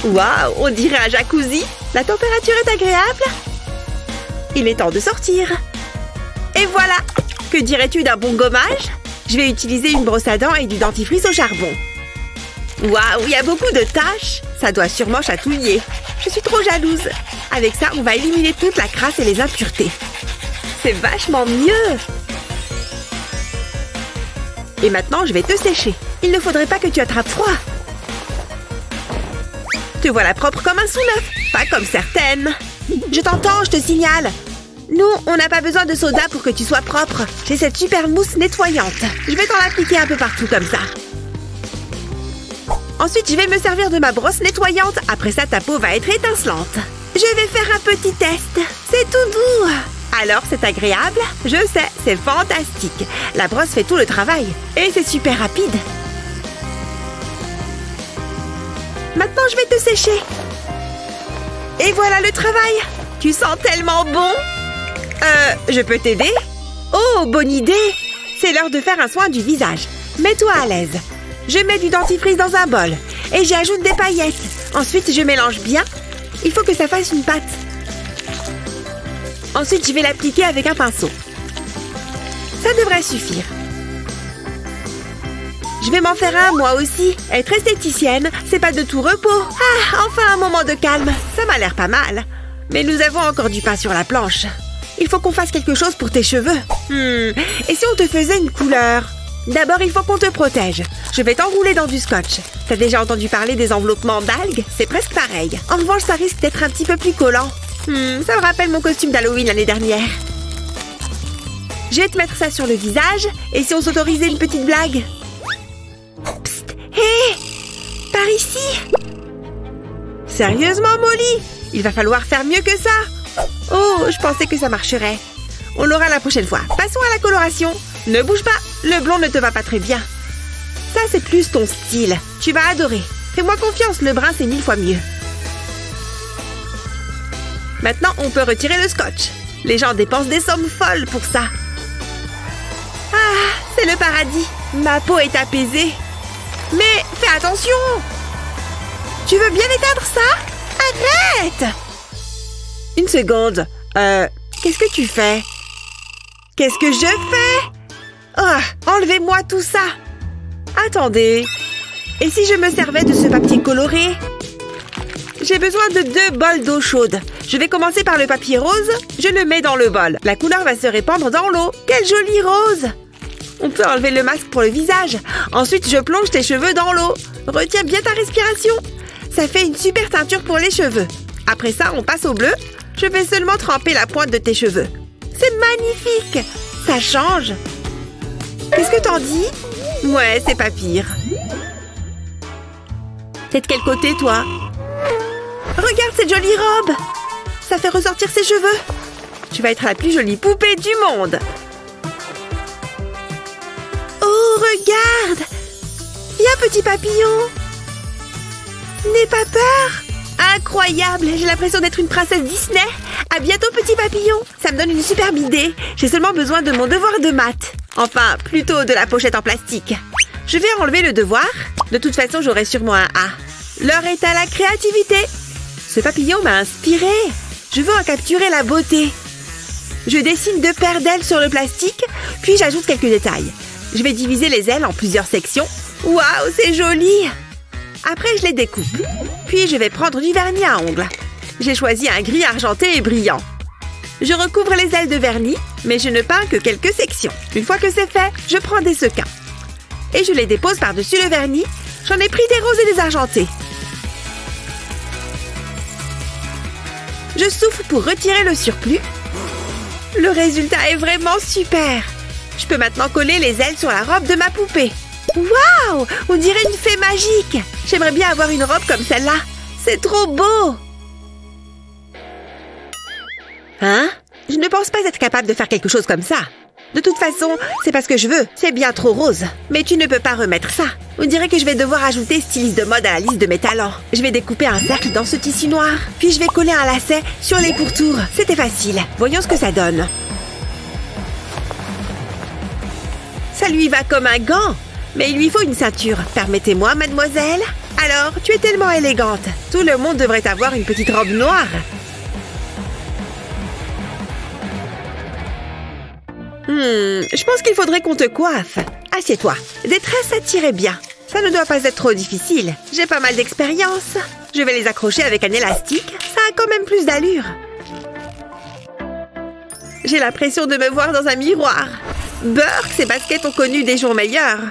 Waouh, on dirait un jacuzzi. La température est agréable. Il est temps de sortir. Et voilà! Que dirais-tu d'un bon gommage? Je vais utiliser une brosse à dents et du dentifrice au charbon. Waouh, il y a beaucoup de tâches. Ça doit sûrement chatouiller. Je suis trop jalouse. Avec ça, on va éliminer toute la crasse et les impuretés. C'est vachement mieux. Et maintenant, je vais te sécher. Il ne faudrait pas que tu attrapes froid. Te voilà propre comme un sous-neuf. Pas comme certaines. Je t'entends, je te signale. Nous, on n'a pas besoin de soda pour que tu sois propre. J'ai cette super mousse nettoyante. Je vais t'en appliquer un peu partout comme ça. Ensuite, je vais me servir de ma brosse nettoyante. Après ça, ta peau va être étincelante. Je vais faire un petit test. C'est tout doux. Alors, c'est agréable? Je sais, c'est fantastique. La brosse fait tout le travail. Et c'est super rapide. Maintenant, je vais te sécher. Et voilà le travail. Tu sens tellement bon. Je peux t'aider? Oh, bonne idée. C'est l'heure de faire un soin du visage. Mets-toi à l'aise. Je mets du dentifrice dans un bol. Et j'y ajoute des paillettes. Ensuite, je mélange bien. Il faut que ça fasse une pâte. Ensuite, je vais l'appliquer avec un pinceau. Ça devrait suffire. Je vais m'en faire un, moi aussi. Être esthéticienne, c'est pas de tout repos. Ah, enfin un moment de calme. Ça m'a l'air pas mal. Mais nous avons encore du pain sur la planche. Il faut qu'on fasse quelque chose pour tes cheveux. Et si on te faisait une couleur? D'abord, il faut qu'on te protège. Je vais t'enrouler dans du scotch. T'as déjà entendu parler des enveloppements d'algues? C'est presque pareil. En revanche, ça risque d'être un petit peu plus collant. Ça me rappelle mon costume d'Halloween l'année dernière. Je vais te mettre ça sur le visage. Et si on s'autorisait une petite blague? Psst! Hé! Par ici! Sérieusement, Molly? Il va falloir faire mieux que ça. Oh, je pensais que ça marcherait. On l'aura la prochaine fois. Passons à la coloration. Ne bouge pas. Le blond ne te va pas très bien. Ça, c'est plus ton style. Tu vas adorer. Fais-moi confiance, le brun, c'est 1000 fois mieux. Maintenant, on peut retirer le scotch. Les gens dépensent des sommes folles pour ça. Ah, c'est le paradis. Ma peau est apaisée. Mais fais attention. Tu veux bien éteindre ça? Arrête! Une seconde. Qu'est-ce que tu fais? Qu'est-ce que je fais? Oh, enlevez-moi tout ça. Attendez. Et si je me servais de ce papier coloré? J'ai besoin de 2 bols d'eau chaude. Je vais commencer par le papier rose. Je le mets dans le bol. La couleur va se répandre dans l'eau. Quel joli rose! On peut enlever le masque pour le visage. Ensuite, je plonge tes cheveux dans l'eau. Retiens bien ta respiration. Ça fait une super teinture pour les cheveux. Après ça, on passe au bleu. Je vais seulement tremper la pointe de tes cheveux. C'est magnifique! Ça change. Qu'est-ce que t'en dis? Ouais, c'est pas pire. T'es de quel côté, toi? Regarde cette jolie robe! Ça fait ressortir ses cheveux. Tu vas être la plus jolie poupée du monde. Oh, regarde! Viens, petit papillon! N'aie pas peur! Incroyable! J'ai l'impression d'être une princesse Disney. À bientôt, petit papillon. Ça me donne une superbe idée. J'ai seulement besoin de mon devoir de maths. Enfin, plutôt de la pochette en plastique. Je vais enlever le devoir. De toute façon, j'aurai sûrement un A. L'heure est à la créativité. Ce papillon m'a inspirée. Je veux en capturer la beauté. Je dessine 2 paires d'ailes sur le plastique, puis j'ajoute quelques détails. Je vais diviser les ailes en plusieurs sections. Waouh, c'est joli! Après, je les découpe. Puis, je vais prendre du vernis à ongles. J'ai choisi un gris argenté et brillant. Je recouvre les ailes de vernis, mais je ne peins que quelques sections. Une fois que c'est fait, je prends des sequins. Et je les dépose par-dessus le vernis. J'en ai pris des roses et des argentés. Je souffle pour retirer le surplus. Le résultat est vraiment super. Je peux maintenant coller les ailes sur la robe de ma poupée. Waouh! On dirait une fée magique. J'aimerais bien avoir une robe comme celle-là. C'est trop beau! Hein? Je ne pense pas être capable de faire quelque chose comme ça. De toute façon, c'est pas ce que je veux. C'est bien trop rose. Mais tu ne peux pas remettre ça. On dirait que je vais devoir ajouter styliste de mode à la liste de mes talents. Je vais découper un cercle dans ce tissu noir. Puis je vais coller un lacet sur les pourtours. C'était facile. Voyons ce que ça donne. Ça lui va comme un gant. Mais il lui faut une ceinture. Permettez-moi, mademoiselle. Alors, tu es tellement élégante. Tout le monde devrait avoir une petite robe noire. Je pense qu'il faudrait qu'on te coiffe. Assieds-toi. Des tresses, ça t'irait bien. Ça ne doit pas être trop difficile. J'ai pas mal d'expérience. Je vais les accrocher avec un élastique. Ça a quand même plus d'allure. J'ai l'impression de me voir dans un miroir. Burke, ces baskets ont connu des jours meilleurs.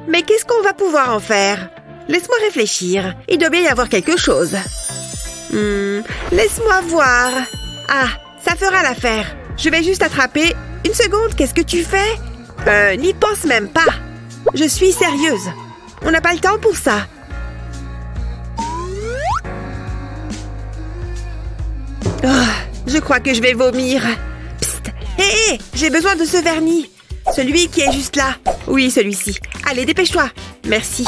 Mais qu'est-ce qu'on va pouvoir en faire? Laisse-moi réfléchir. Il doit bien y avoir quelque chose. Laisse-moi voir. Ah, ça fera l'affaire. Je vais juste attraper... Une seconde, qu'est-ce que tu fais? N'y pense même pas. Je suis sérieuse. On n'a pas le temps pour ça. Oh, je crois que je vais vomir. Psst. Hé, j'ai besoin de ce vernis. Celui qui est juste là. Oui, celui-ci. Allez, dépêche-toi. Merci.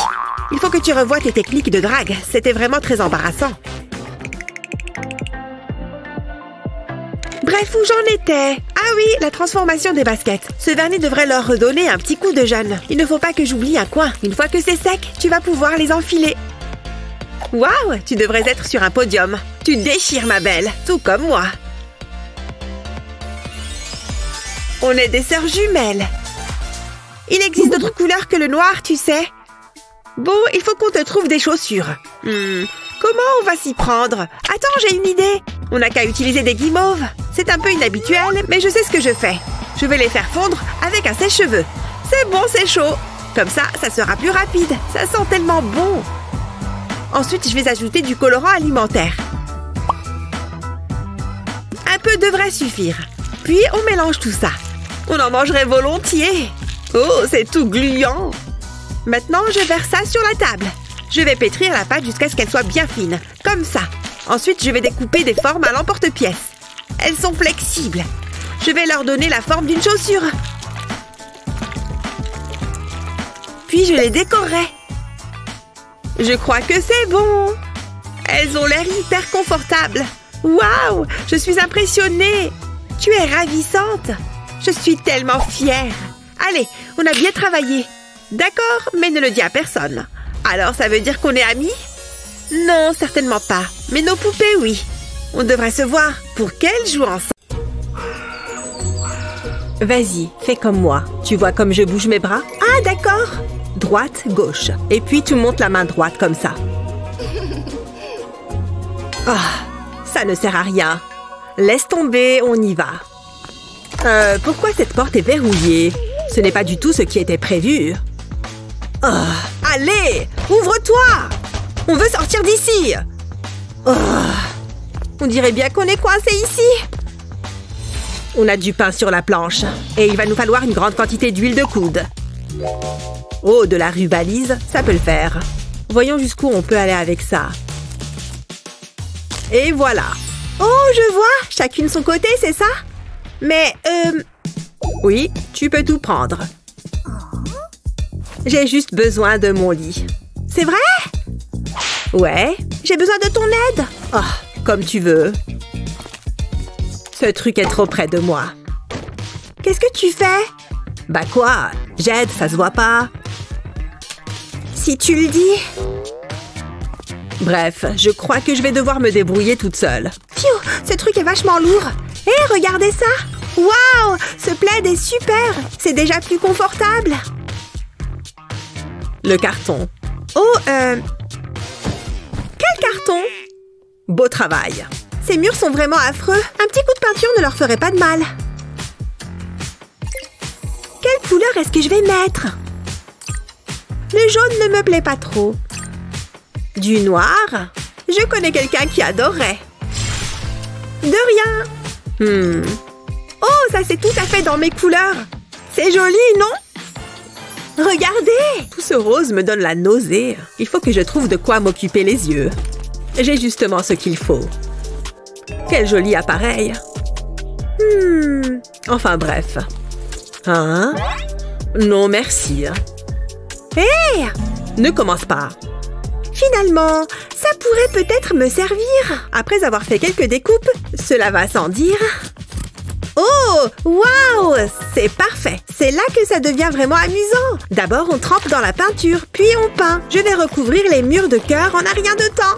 Il faut que tu revoies tes techniques de drague. C'était vraiment très embarrassant. Bref, où j'en étais? Ah oui, la transformation des baskets. Ce vernis devrait leur redonner un petit coup de jeune. Il ne faut pas que j'oublie un coin. Une fois que c'est sec, tu vas pouvoir les enfiler. Waouh, tu devrais être sur un podium. Tu déchires, ma belle, tout comme moi. On est des sœurs jumelles. Il existe d'autres couleurs que le noir, tu sais. Bon, il faut qu'on te trouve des chaussures. Comment on va s'y prendre? Attends, j'ai une idée. On n'a qu'à utiliser des guimauves. C'est un peu inhabituel, mais je sais ce que je fais. Je vais les faire fondre avec un sèche-cheveux. C'est bon, c'est chaud. Comme ça, ça sera plus rapide. Ça sent tellement bon. Ensuite, je vais ajouter du colorant alimentaire. Un peu devrait suffire. Puis, on mélange tout ça. On en mangerait volontiers. Oh, c'est tout gluant. Maintenant, je verse ça sur la table. Je vais pétrir la pâte jusqu'à ce qu'elle soit bien fine. Comme ça. Ensuite, je vais découper des formes à l'emporte-pièce. Elles sont flexibles. Je vais leur donner la forme d'une chaussure. Puis, je les décorerai. Je crois que c'est bon. Elles ont l'air hyper confortables. Waouh! Je suis impressionnée. Tu es ravissante. Je suis tellement fière. Allez, on a bien travaillé. D'accord, mais ne le dis à personne. Alors, ça veut dire qu'on est amis? Non, certainement pas. Mais nos poupées, oui. On devrait se voir pour qu'elles jouent ensemble. Vas-y, fais comme moi. Tu vois comme je bouge mes bras? Ah, d'accord. Droite, gauche. Et puis, tu montes la main droite comme ça. Ah, ça ne sert à rien. Laisse tomber, on y va. Pourquoi cette porte est verrouillée? Ce n'est pas du tout ce qui était prévu. Oh, allez, ouvre-toi! On veut sortir d'ici! Oh, on dirait bien qu'on est coincé ici. On a du pain sur la planche. Et il va nous falloir une grande quantité d'huile de coude. Oh, de la rubalise, ça peut le faire. Voyons jusqu'où on peut aller avec ça. Et voilà. Oh, je vois! Chacune son côté, c'est ça? Mais, oui, tu peux tout prendre. J'ai juste besoin de mon lit. C'est vrai? Ouais, j'ai besoin de ton aide. Oh, comme tu veux. Ce truc est trop près de moi. Qu'est-ce que tu fais? Bah quoi? J'aide, ça se voit pas. Si tu le dis. Bref, je crois que je vais devoir me débrouiller toute seule. Pfiou, ce truc est vachement lourd. Hé, regardez ça! Waouh! Ce plaid est super! C'est déjà plus confortable. Le carton. Oh, quel carton? Beau travail. Ces murs sont vraiment affreux. Un petit coup de peinture ne leur ferait pas de mal. Quelle couleur est-ce que je vais mettre? Le jaune ne me plaît pas trop. Du noir? Je connais quelqu'un qui adorerait. De rien. Oh, ça c'est tout à fait dans mes couleurs. C'est joli, non? Regardez! Tout ce rose me donne la nausée. Il faut que je trouve de quoi m'occuper les yeux. J'ai justement ce qu'il faut. Quel joli appareil. Enfin bref. Hein? Non, merci. Hé! Ne commence pas. Finalement, ça pourrait peut-être me servir. Après avoir fait quelques découpes, cela va sans dire. Oh! Waouh! C'est parfait. C'est là que ça devient vraiment amusant. D'abord, on trempe dans la peinture, puis on peint. Je vais recouvrir les murs de cœur en un rien de temps.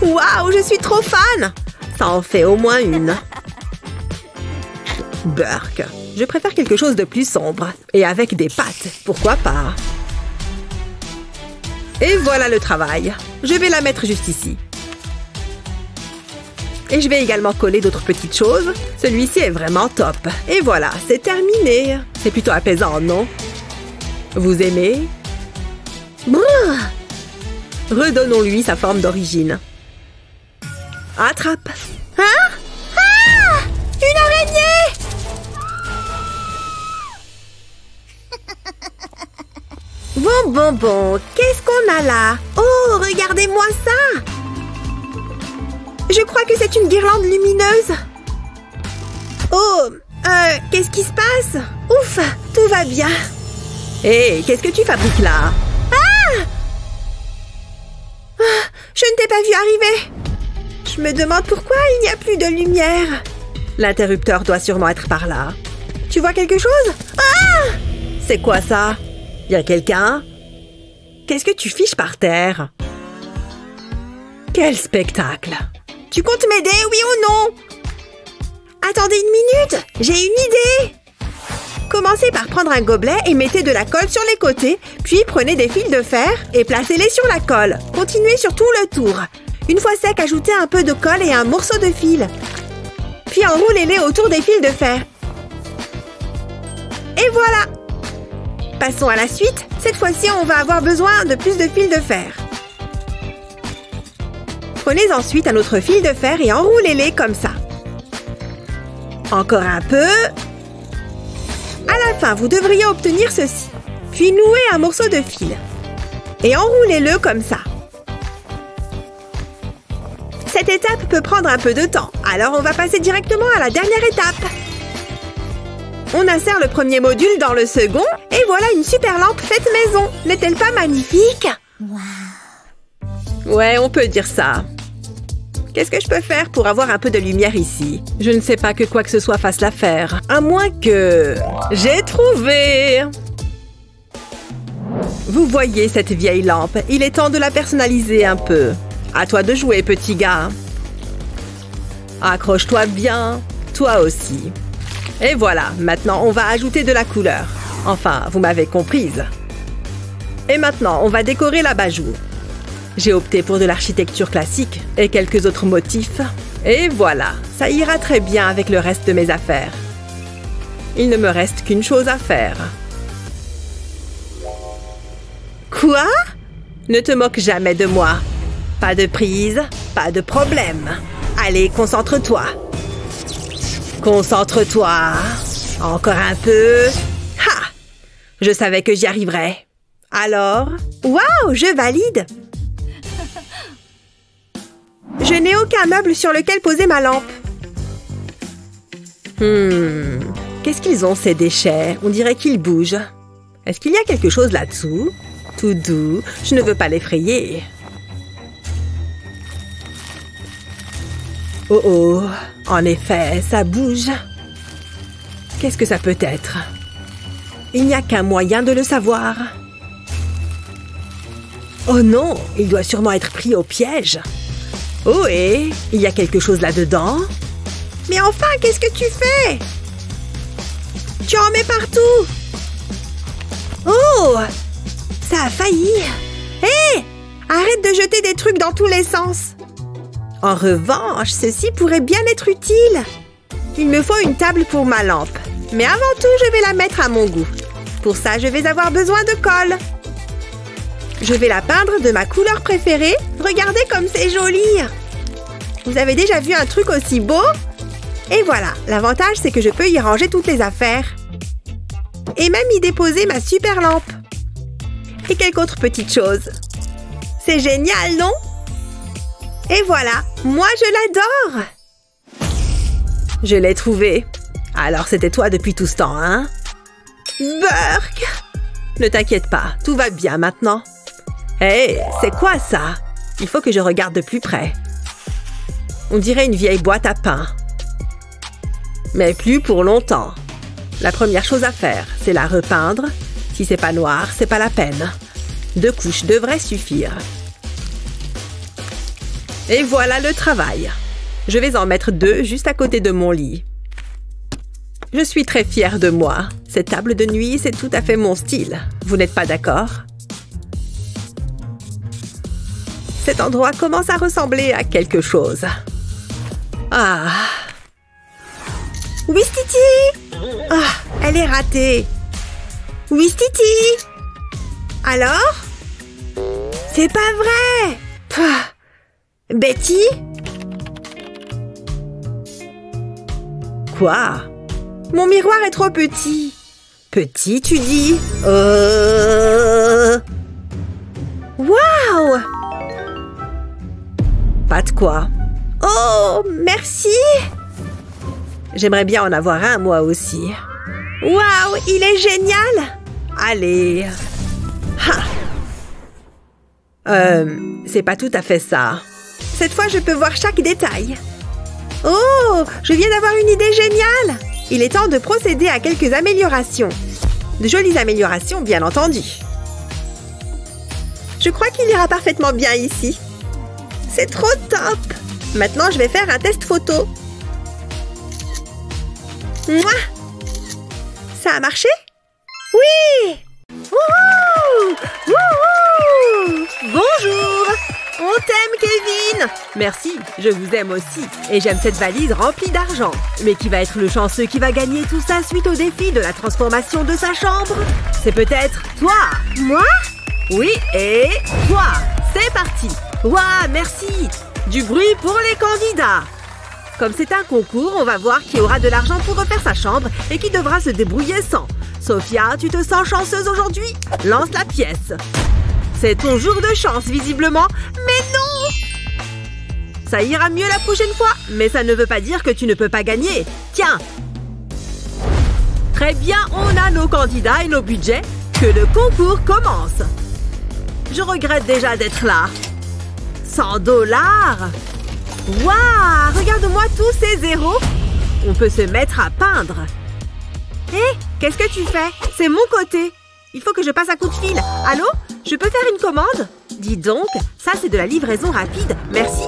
Waouh! Je suis trop fan! Ça en fait au moins une. Burke. Je préfère quelque chose de plus sombre. Et avec des pattes, pourquoi pas? Et voilà le travail. Je vais la mettre juste ici. Et je vais également coller d'autres petites choses. Celui-ci est vraiment top. Et voilà, c'est terminé. C'est plutôt apaisant, non? Vous aimez? Brrr. Redonnons-lui sa forme d'origine. Attrape. Hein? Ah! Une araignée! Bon. Qu'est-ce qu'on a là? Oh, regardez-moi ça! Je crois que c'est une guirlande lumineuse. Oh, qu'est-ce qui se passe? Ouf, tout va bien. Hé, qu'est-ce que tu fabriques là? Ah! Je ne t'ai pas vu arriver. Je me demande pourquoi il n'y a plus de lumière. L'interrupteur doit sûrement être par là. Tu vois quelque chose? Ah! C'est quoi ça? Y a quelqu'un? Qu'est-ce que tu fiches par terre? Quel spectacle! Tu comptes m'aider, oui ou non? Attendez une minute, j'ai une idée! Commencez par prendre un gobelet et mettez de la colle sur les côtés, puis prenez des fils de fer et placez-les sur la colle. Continuez sur tout le tour. Une fois sec, ajoutez un peu de colle et un morceau de fil. Puis enroulez-les autour des fils de fer. Et voilà! Passons à la suite. Cette fois-ci, on va avoir besoin de plus de fils de fer. Prenez ensuite un autre fil de fer et enroulez-les comme ça. Encore un peu. À la fin, vous devriez obtenir ceci. Puis nouez un morceau de fil. Et enroulez-le comme ça. Cette étape peut prendre un peu de temps, alors on va passer directement à la dernière étape. On insère le premier module dans le second, et voilà une super lampe faite maison. N'est-elle pas magnifique? Wow. Ouais, on peut dire ça. Qu'est-ce que je peux faire pour avoir un peu de lumière ici? Je ne sais pas que quoi que ce soit fasse l'affaire. À moins que... J'ai trouvé! Vous voyez cette vieille lampe? Il est temps de la personnaliser un peu. À toi de jouer, petit gars. Accroche-toi bien. Toi aussi. Et voilà, maintenant on va ajouter de la couleur. Enfin, vous m'avez comprise. Et maintenant, on va décorer l'abat-jour. J'ai opté pour de l'architecture classique et quelques autres motifs. Et voilà, ça ira très bien avec le reste de mes affaires. Il ne me reste qu'une chose à faire. Quoi? Ne te moque jamais de moi. Pas de prise, pas de problème. Allez, concentre-toi. Concentre-toi. Encore un peu. Ha! Je savais que j'y arriverais. Alors? Waouh, je valide. Je n'ai aucun meuble sur lequel poser ma lampe. Qu'est-ce qu'ils ont, ces déchets? On dirait qu'ils bougent. Est-ce qu'il y a quelque chose là-dessous? Tout doux. Je ne veux pas l'effrayer. Oh oh, en effet, ça bouge. Qu'est-ce que ça peut être? Il n'y a qu'un moyen de le savoir. Oh non, il doit sûrement être pris au piège. Oh et il y a quelque chose là-dedans? Mais enfin, qu'est-ce que tu fais? Tu en mets partout. Oh, ça a failli. Hé, arrête de jeter des trucs dans tous les sens. En revanche, ceci pourrait bien être utile. Il me faut une table pour ma lampe. Mais avant tout, je vais la mettre à mon goût. Pour ça, je vais avoir besoin de colle. Je vais la peindre de ma couleur préférée. Regardez comme c'est joli. Vous avez déjà vu un truc aussi beau? Et voilà, l'avantage, c'est que je peux y ranger toutes les affaires. Et même y déposer ma super lampe. Et quelques autres petites choses. C'est génial, non? Et voilà, moi je l'adore! Je l'ai trouvé. Alors c'était toi depuis tout ce temps, hein? Burk! Ne t'inquiète pas, tout va bien maintenant. Hé, c'est quoi ça? Il faut que je regarde de plus près. On dirait une vieille boîte à pain. Mais plus pour longtemps. La première chose à faire, c'est la repeindre. Si c'est pas noir, c'est pas la peine. 2 couches devraient suffire. Et voilà le travail. Je vais en mettre 2 juste à côté de mon lit. Je suis très fière de moi. Cette table de nuit, c'est tout à fait mon style. Vous n'êtes pas d'accord? Cet endroit commence à ressembler à quelque chose. Ah! Ouistiti! Ah, elle est ratée. Ouistiti! Alors? C'est pas vrai! Pah. Betty? Quoi? Mon miroir est trop petit. Petit, tu dis? Waouh! Pas de quoi. Oh, merci! J'aimerais bien en avoir un, moi aussi. Waouh, il est génial! Allez. C'est pas tout à fait ça. Cette fois, je peux voir chaque détail. Oh, je viens d'avoir une idée géniale! Il est temps de procéder à quelques améliorations. De jolies améliorations, bien entendu. Je crois qu'il ira parfaitement bien ici. C'est trop top! Maintenant, je vais faire un test photo. Mouah! Ça a marché? Oui! Wouhou! Wouhou! Bonjour! On t'aime, Kevin! Merci, je vous aime aussi. Et j'aime cette valise remplie d'argent. Mais qui va être le chanceux qui va gagner tout ça suite au défi de la transformation de sa chambre? C'est peut-être toi! Moi? Oui, et toi! C'est parti! Ouah, merci! Du bruit pour les candidats! Comme c'est un concours, on va voir qui aura de l'argent pour refaire sa chambre et qui devra se débrouiller sans. Sophia, tu te sens chanceuse aujourd'hui? Lance la pièce. C'est ton jour de chance, visiblement. Mais non! Ça ira mieux la prochaine fois, mais ça ne veut pas dire que tu ne peux pas gagner. Tiens! Très bien, on a nos candidats et nos budgets. Que le concours commence. Je regrette déjà d'être là. 100 $! Waouh! Regarde-moi tous ces zéros! On peut se mettre à peindre. Hé, qu'est-ce que tu fais? C'est mon côté. Il faut que je passe un coup de fil. Allô? Je peux faire une commande? Dis donc, ça c'est de la livraison rapide. Merci.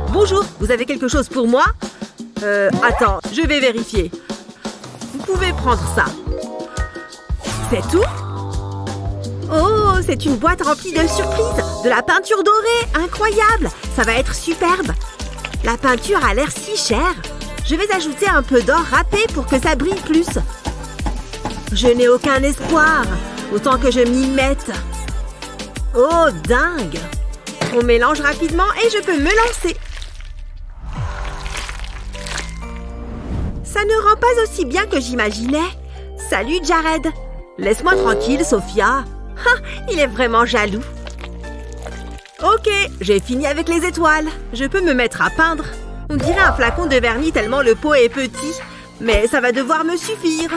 Bonjour, vous avez quelque chose pour moi? Attends, je vais vérifier. Vous pouvez prendre ça. C'est tout? Oh, c'est une boîte remplie de surprises. De la peinture dorée, incroyable. Ça va être superbe. La peinture a l'air si chère. Je vais ajouter un peu d'or râpé pour que ça brille plus. Je n'ai aucun espoir. Autant que je m'y mette. Oh, dingue! On mélange rapidement et je peux me lancer. Ça ne rend pas aussi bien que j'imaginais. Salut, Jared. Laisse-moi tranquille, Sophia. Ah, il est vraiment jaloux. Ok, j'ai fini avec les étoiles. Je peux me mettre à peindre. On dirait un flacon de vernis tellement le pot est petit. Mais ça va devoir me suffire.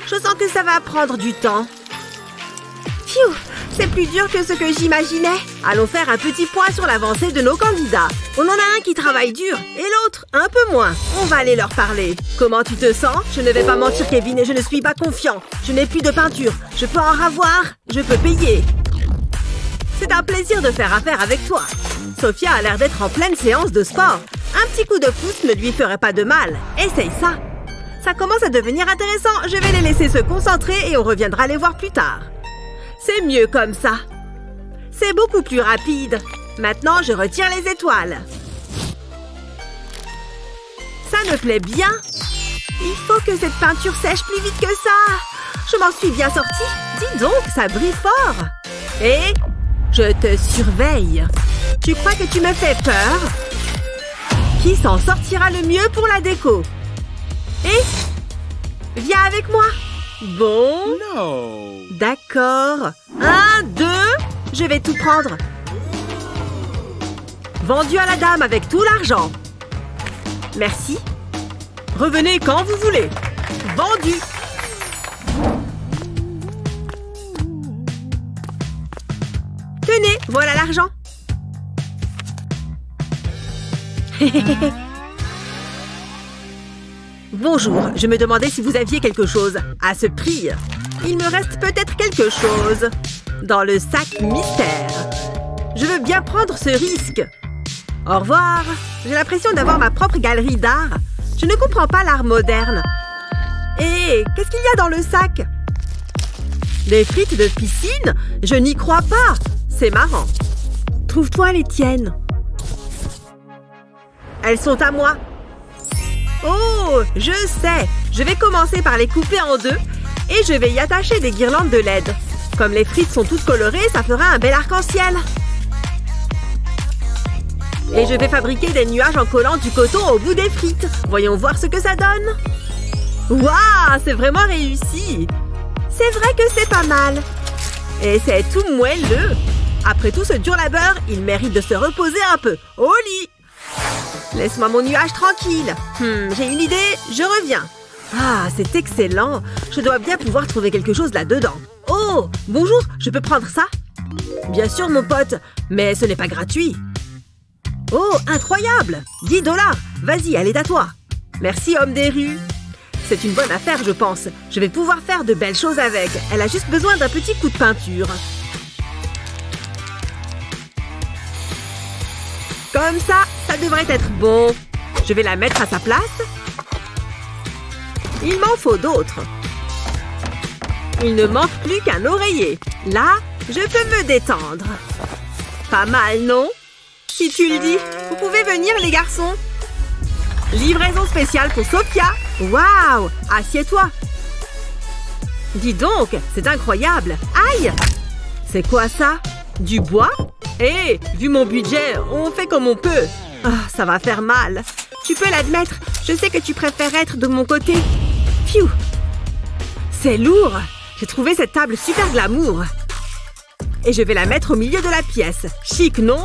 Je sens que ça va prendre du temps. Pfiou, c'est plus dur que ce que j'imaginais. Allons faire un petit point sur l'avancée de nos candidats. On en a un qui travaille dur et l'autre un peu moins. On va aller leur parler. Comment tu te sens? Je ne vais pas mentir, Kevin, et je ne suis pas confiant. Je n'ai plus de peinture. Je peux en avoir. Je peux payer. C'est un plaisir de faire affaire avec toi. Sophia a l'air d'être en pleine séance de sport. Un petit coup de pouce ne lui ferait pas de mal. Essaye ça. Ça commence à devenir intéressant. Je vais les laisser se concentrer et on reviendra les voir plus tard. C'est mieux comme ça. C'est beaucoup plus rapide. Maintenant, je retire les étoiles. Ça me plaît bien. Il faut que cette peinture sèche plus vite que ça. Je m'en suis bien sortie. Dis donc, ça brille fort. Et je te surveille. Tu crois que tu me fais peur? Qui s'en sortira le mieux pour la déco? Et viens avec moi. Bon. No. D'accord. 1, 2. Je vais tout prendre. Vendu à la dame avec tout l'argent. Merci. Revenez quand vous voulez. Vendu. Tenez, voilà l'argent. Bonjour, je me demandais si vous aviez quelque chose. À ce prix, il me reste peut-être quelque chose. Dans le sac mystère. Je veux bien prendre ce risque. Au revoir. J'ai l'impression d'avoir ma propre galerie d'art. Je ne comprends pas l'art moderne. Hé, qu'est-ce qu'il y a dans le sac? Des frites de piscine? Je n'y crois pas. C'est marrant. Trouve-toi les tiennes. Elles sont à moi. Oh, je sais. Je vais commencer par les couper en deux et je vais y attacher des guirlandes de LED. Comme les frites sont toutes colorées, ça fera un bel arc-en-ciel. Et je vais fabriquer des nuages en collant du coton au bout des frites. Voyons voir ce que ça donne. Waouh, c'est vraiment réussi. C'est vrai que c'est pas mal. Et c'est tout moelleux. Après tout ce dur labeur, il mérite de se reposer un peu. Au lit. Laisse-moi mon nuage tranquille. J'ai une idée, je reviens. Ah, c'est excellent. Je dois bien pouvoir trouver quelque chose là-dedans. Oh, bonjour, je peux prendre ça? Bien sûr, mon pote, mais ce n'est pas gratuit. Oh, incroyable! 10 $. Vas-y, elle est à toi. Merci, homme des rues. C'est une bonne affaire, je pense. Je vais pouvoir faire de belles choses avec. Elle a juste besoin d'un petit coup de peinture. Comme ça devrait être bon. Je vais la mettre à sa place. Il m'en faut d'autres. Il ne manque plus qu'un oreiller. Là, je peux me détendre. Pas mal, non? Si tu le dis, vous pouvez venir, les garçons. Livraison spéciale pour Sophia. Waouh! Assieds-toi. Dis donc, c'est incroyable. Aïe! C'est quoi ça? Du bois? Hé, vu mon budget, on fait comme on peut. Ah, ça va faire mal. Tu peux l'admettre, je sais que tu préfères être de mon côté. Pfiou! C'est lourd. J'ai trouvé cette table super glamour. Et je vais la mettre au milieu de la pièce. Chic, non?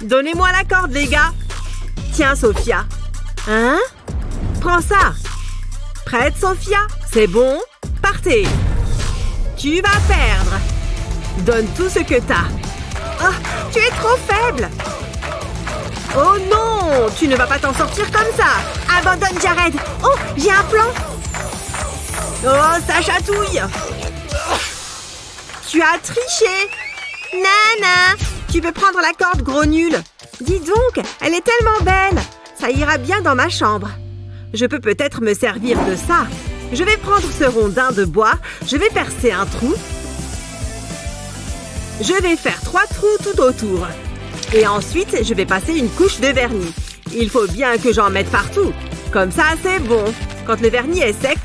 Donnez-moi la corde, les gars. Tiens, Sophia. Hein? Prends ça. Prête, Sophia? C'est bon? Partez. Tu vas perdre. Donne tout ce que t'as. Oh, tu es trop faible. Oh non, tu ne vas pas t'en sortir comme ça. Abandonne, Jared. Oh, j'ai un plan. Oh, ça chatouille. Tu as triché. Nana, tu peux prendre la corde, gros nul. Dis donc, elle est tellement belle. Ça ira bien dans ma chambre. Je peux peut-être me servir de ça. Je vais prendre ce rondin de bois. Je vais percer un trou. Je vais faire 3 trous tout autour. Et ensuite, je vais passer une couche de vernis. Il faut bien que j'en mette partout. Comme ça, c'est bon. Quand le vernis est sec,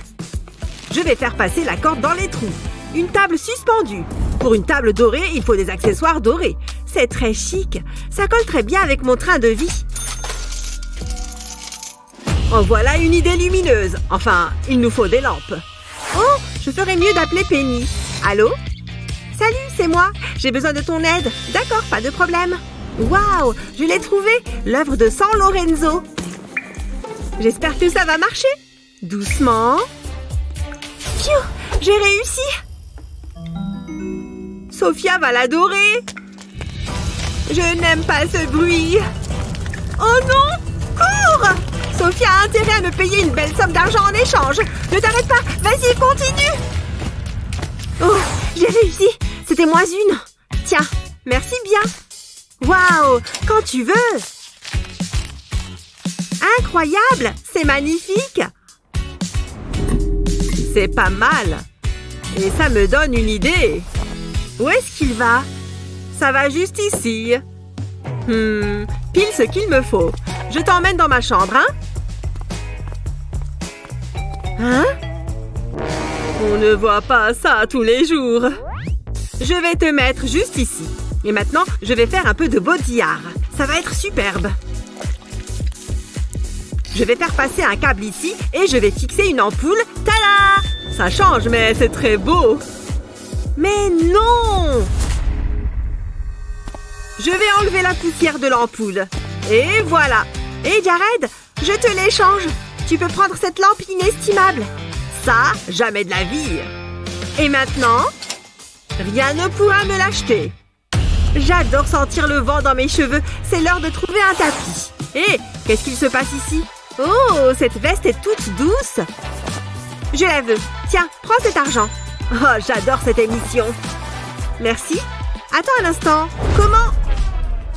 je vais faire passer la corde dans les trous. Une table suspendue. Pour une table dorée, il faut des accessoires dorés. C'est très chic. Ça colle très bien avec mon train de vie. En voilà une idée lumineuse. Enfin, il nous faut des lampes. Oh, je ferais mieux d'appeler Penny. Allô? Salut, c'est moi. J'ai besoin de ton aide. D'accord, pas de problème. Waouh, je l'ai trouvé. L'œuvre de San Lorenzo. J'espère que ça va marcher. Doucement. Pfiou, j'ai réussi. Sophia va l'adorer. Je n'aime pas ce bruit. Oh non, cours! Sophia a intérêt à me payer une belle somme d'argent en échange. Ne t'arrête pas, vas-y, continue. Oh, j'ai réussi. C'était moins une. Tiens, merci bien. Waouh, quand tu veux. Incroyable, c'est magnifique. C'est pas mal. Et ça me donne une idée. Où est-ce qu'il va? Ça va juste ici. Pile ce qu'il me faut. Je t'emmène dans ma chambre, hein? Hein? On ne voit pas ça tous les jours. Je vais te mettre juste ici. Et maintenant, je vais faire un peu de body art. Ça va être superbe. Je vais faire passer un câble ici et je vais fixer une ampoule. Tada! Ça change, mais c'est très beau. Mais non! Je vais enlever la poussière de l'ampoule. Et voilà. Et Jared, je te l'échange. Tu peux prendre cette lampe inestimable. Ça, jamais de la vie. Et maintenant, rien ne pourra me l'acheter. J'adore sentir le vent dans mes cheveux. C'est l'heure de trouver un tapis. Hé, qu'est-ce qu'il se passe ici? Oh, cette veste est toute douce. Je la veux. Tiens, prends cet argent. Oh, j'adore cette émission. Merci. Attends un instant. Comment?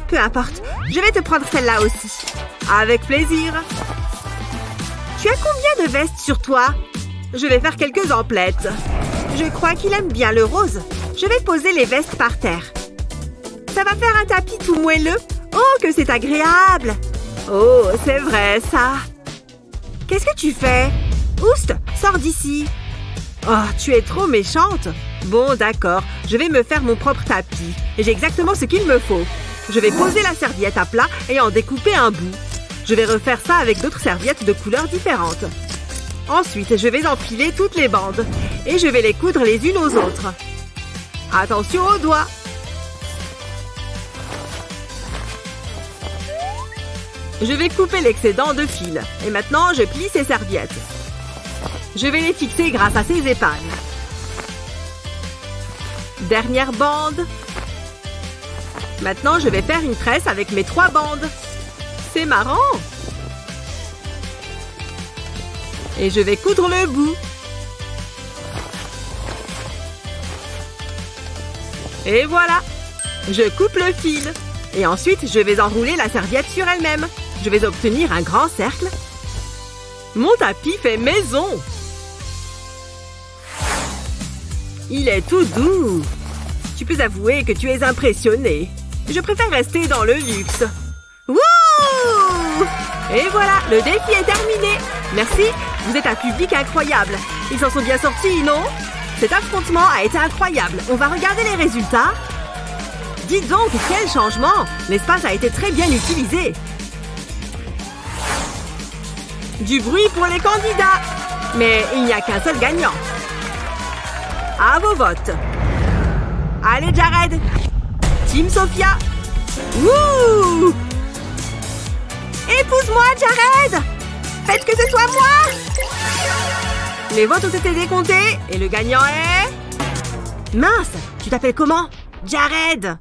Peu importe. Je vais te prendre celle-là aussi. Avec plaisir. Tu as combien de vestes sur toi? Je vais faire quelques emplettes. Je crois qu'il aime bien le rose. Je vais poser les vestes par terre. Ça va faire un tapis tout moelleux. Oh, que c'est agréable! Oh, c'est vrai, ça. Qu'est-ce que tu fais? Oust, sors d'ici. Oh, tu es trop méchante. Bon, d'accord. Je vais me faire mon propre tapis. Et j'ai exactement ce qu'il me faut. Je vais poser la serviette à plat et en découper un bout. Je vais refaire ça avec d'autres serviettes de couleurs différentes. Ensuite, je vais empiler toutes les bandes. Et je vais les coudre les unes aux autres. Attention aux doigts. Je vais couper l'excédent de fil. Et maintenant, je plie ces serviettes. Je vais les fixer grâce à ces épingles. Dernière bande. Maintenant, je vais faire une tresse avec mes 3 bandes. C'est marrant. Et je vais coudre le bout. Et voilà. Je coupe le fil. Et ensuite, je vais enrouler la serviette sur elle-même. Je vais obtenir un grand cercle. Mon tapis fait maison. Il est tout doux. Tu peux avouer que tu es impressionné. Je préfère rester dans le luxe. Wouh! Et voilà, le défi est terminé. Merci, vous êtes un public incroyable. Ils s'en sont bien sortis, non? Cet affrontement a été incroyable. On va regarder les résultats. Dites donc, quel changement! L'espace a été très bien utilisé. Du bruit pour les candidats. Mais il n'y a qu'un seul gagnant. À vos votes. Allez, Jared. Team Sophia. Wouh! Épouse-moi, Jared! Faites que ce soit moi! Les votes ont été décomptés et le gagnant est... Mince! Tu t'appelles comment? Jared!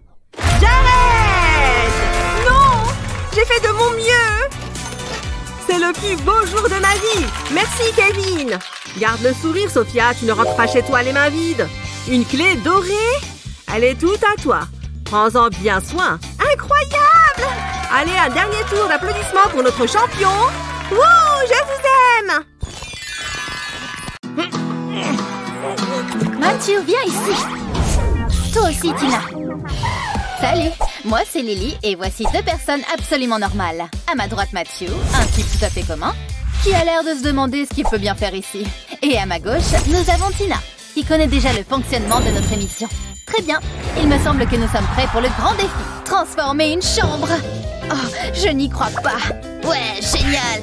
Jared! Non! J'ai fait de mon mieux! C'est le plus beau jour de ma vie! Merci, Kevin! Garde le sourire, Sophia, tu ne rentres pas chez toi les mains vides. Une clé dorée? Elle est toute à toi. Prends-en bien soin. Incroyable! Allez, un dernier tour d'applaudissements pour notre champion. Wouh! Je vous aime! Mathieu, viens ici. Toi aussi, Tina. Salut, moi c'est Lily et voici 2 personnes absolument normales. À ma droite, Mathieu, un type tout à fait commun, qui a l'air de se demander ce qu'il peut bien faire ici. Et à ma gauche, nous avons Tina, qui connaît déjà le fonctionnement de notre émission. Très bien, il me semble que nous sommes prêts pour le grand défi. Transformer une chambre. Oh, je n'y crois pas. Ouais, génial.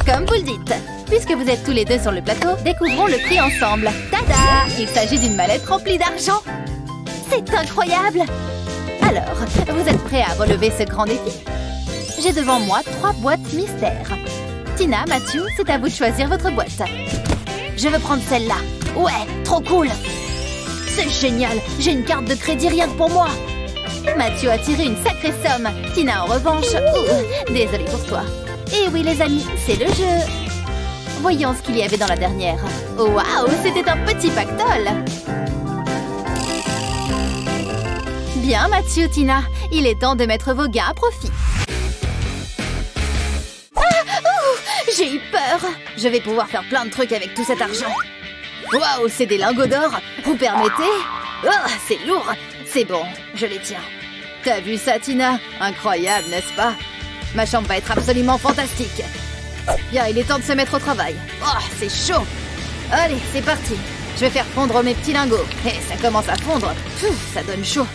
Comme vous le dites, puisque vous êtes tous les 2 sur le plateau, découvrons le prix ensemble. Tada! Il s'agit d'une mallette remplie d'argent. C'est incroyable! Alors, vous êtes prêts à relever ce grand défi? J'ai devant moi 3 boîtes mystères. Tina, Mathieu, c'est à vous de choisir votre boîte. Je veux prendre celle-là. Ouais, trop cool! C'est génial! J'ai une carte de crédit rien que pour moi! Mathieu a tiré une sacrée somme. Tina, en revanche... désolée pour toi. Et oui, les amis, c'est le jeu. Voyons ce qu'il y avait dans la dernière. Waouh, c'était un petit pactole! Bien, Mathieu, Tina. Il est temps de mettre vos gains à profit. J'ai eu peur. Je vais pouvoir faire plein de trucs avec tout cet argent. Waouh, c'est des lingots d'or. Vous permettez? Oh, c'est lourd. C'est bon, je les tiens. T'as vu ça, Tina? Incroyable, n'est-ce pas? Ma chambre va être absolument fantastique. Bien, il est temps de se mettre au travail. Oh, c'est chaud. Allez, c'est parti. Je vais faire fondre mes petits lingots. Et ça commence à fondre. Ça donne chaud.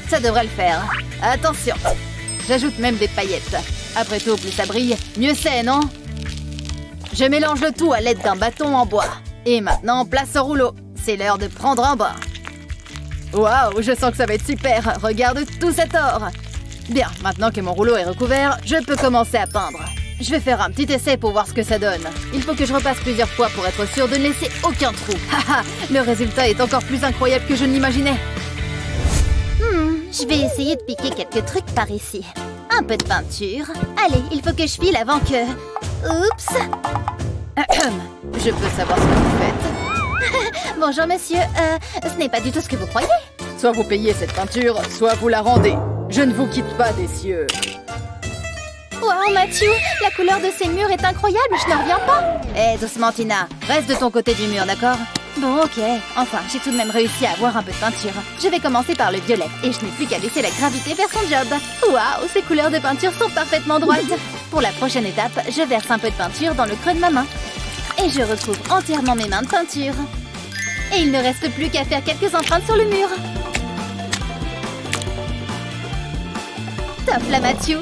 Ça devrait le faire. Attention. J'ajoute même des paillettes. Après tout, plus ça brille, mieux c'est, non? Je mélange le tout à l'aide d'un bâton en bois. Et maintenant, place au rouleau. C'est l'heure de prendre un bain. Waouh, je sens que ça va être super. Regarde tout cet or. Bien, maintenant que mon rouleau est recouvert, je peux commencer à peindre. Je vais faire un petit essai pour voir ce que ça donne. Il faut que je repasse plusieurs fois pour être sûr de ne laisser aucun trou. Haha, le résultat est encore plus incroyable que je ne l'imaginais. Je vais essayer de piquer quelques trucs par ici. Un peu de peinture. Allez, il faut que je file avant que... Oups. Je peux savoir ce que vous faites? Bonjour, monsieur. Ce n'est pas du tout ce que vous croyez. Soit vous payez cette peinture, soit vous la rendez. Je ne vous quitte pas des cieux. Wow, Matthew, la couleur de ces murs est incroyable, je n'en reviens pas. Doucement, Tina. Reste de ton côté du mur, d'accord? Bon, ok. Enfin, j'ai tout de même réussi à avoir un peu de peinture. Je vais commencer par le violet et je n'ai plus qu'à laisser la gravité faire son job. Waouh, ces couleurs de peinture sont parfaitement droites. Pour la prochaine étape, je verse un peu de peinture dans le creux de ma main. Et je recouvre entièrement mes mains de peinture. Et il ne reste plus qu'à faire quelques empreintes sur le mur. Top là, Matthew.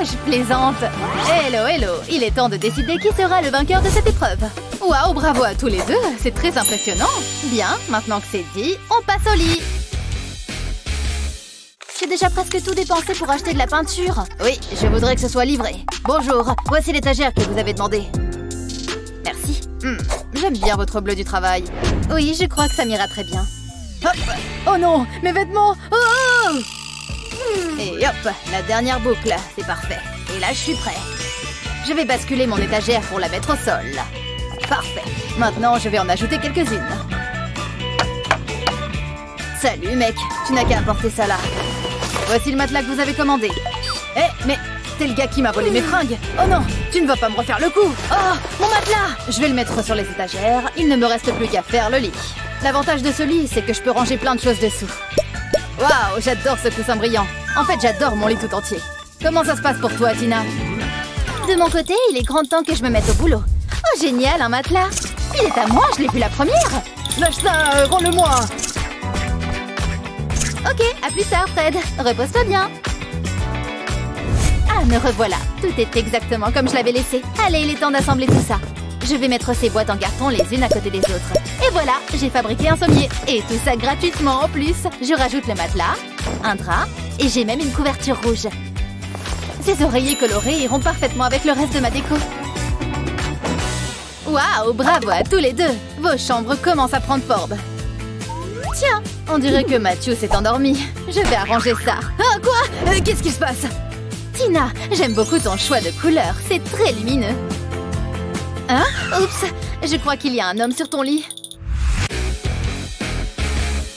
Je plaisante. Hello, hello. Il est temps de décider qui sera le vainqueur de cette épreuve. Waouh, bravo à tous les deux. C'est très impressionnant. Bien, maintenant que c'est dit, on passe au lit. J'ai déjà presque tout dépensé pour acheter de la peinture. Oui, je voudrais que ce soit livré. Bonjour, voici l'étagère que vous avez demandé. Merci. J'aime bien votre bleu du travail. Oui, je crois que ça m'ira très bien. Hop. Oh non, mes vêtements. Oh! Et hop, la dernière boucle, c'est parfait. Et là, je suis prêt. Je vais basculer mon étagère pour la mettre au sol. Parfait. Maintenant, je vais en ajouter quelques-unes. Salut, mec. Tu n'as qu'à apporter ça là. Voici le matelas que vous avez commandé. Mais t'es le gars qui m'a volé mes fringues. Oh non, tu ne vas pas me refaire le coup. Oh, mon matelas. Je vais le mettre sur les étagères. Il ne me reste plus qu'à faire le lit. L'avantage de ce lit, c'est que je peux ranger plein de choses dessous. Waouh, j'adore ce coussin brillant. En fait, j'adore mon lit tout entier. Comment ça se passe pour toi, Tina? De mon côté, il est grand temps que je me mette au boulot. Oh, génial, un matelas. Il est à moi, je l'ai vu la première. Lâche ça, rends-le-moi. Ok, à plus tard, Fred. Repose-toi bien. Ah, me revoilà. Tout est exactement comme je l'avais laissé. Allez, il est temps d'assembler tout ça. Je vais mettre ces boîtes en carton les unes à côté des autres. Et voilà, j'ai fabriqué un sommier. Et tout ça gratuitement en plus. Je rajoute le matelas, un drap, et j'ai même une couverture rouge. Ces oreillers colorés iront parfaitement avec le reste de ma déco. Waouh, bravo à tous les deux. Vos chambres commencent à prendre forme. Tiens, on dirait que Matthew s'est endormi. Je vais arranger ça. Ah, quoi? Qu'est-ce qui se passe? Tina, j'aime beaucoup ton choix de couleur. C'est très lumineux. Hein? Oups, je crois qu'il y a un homme sur ton lit.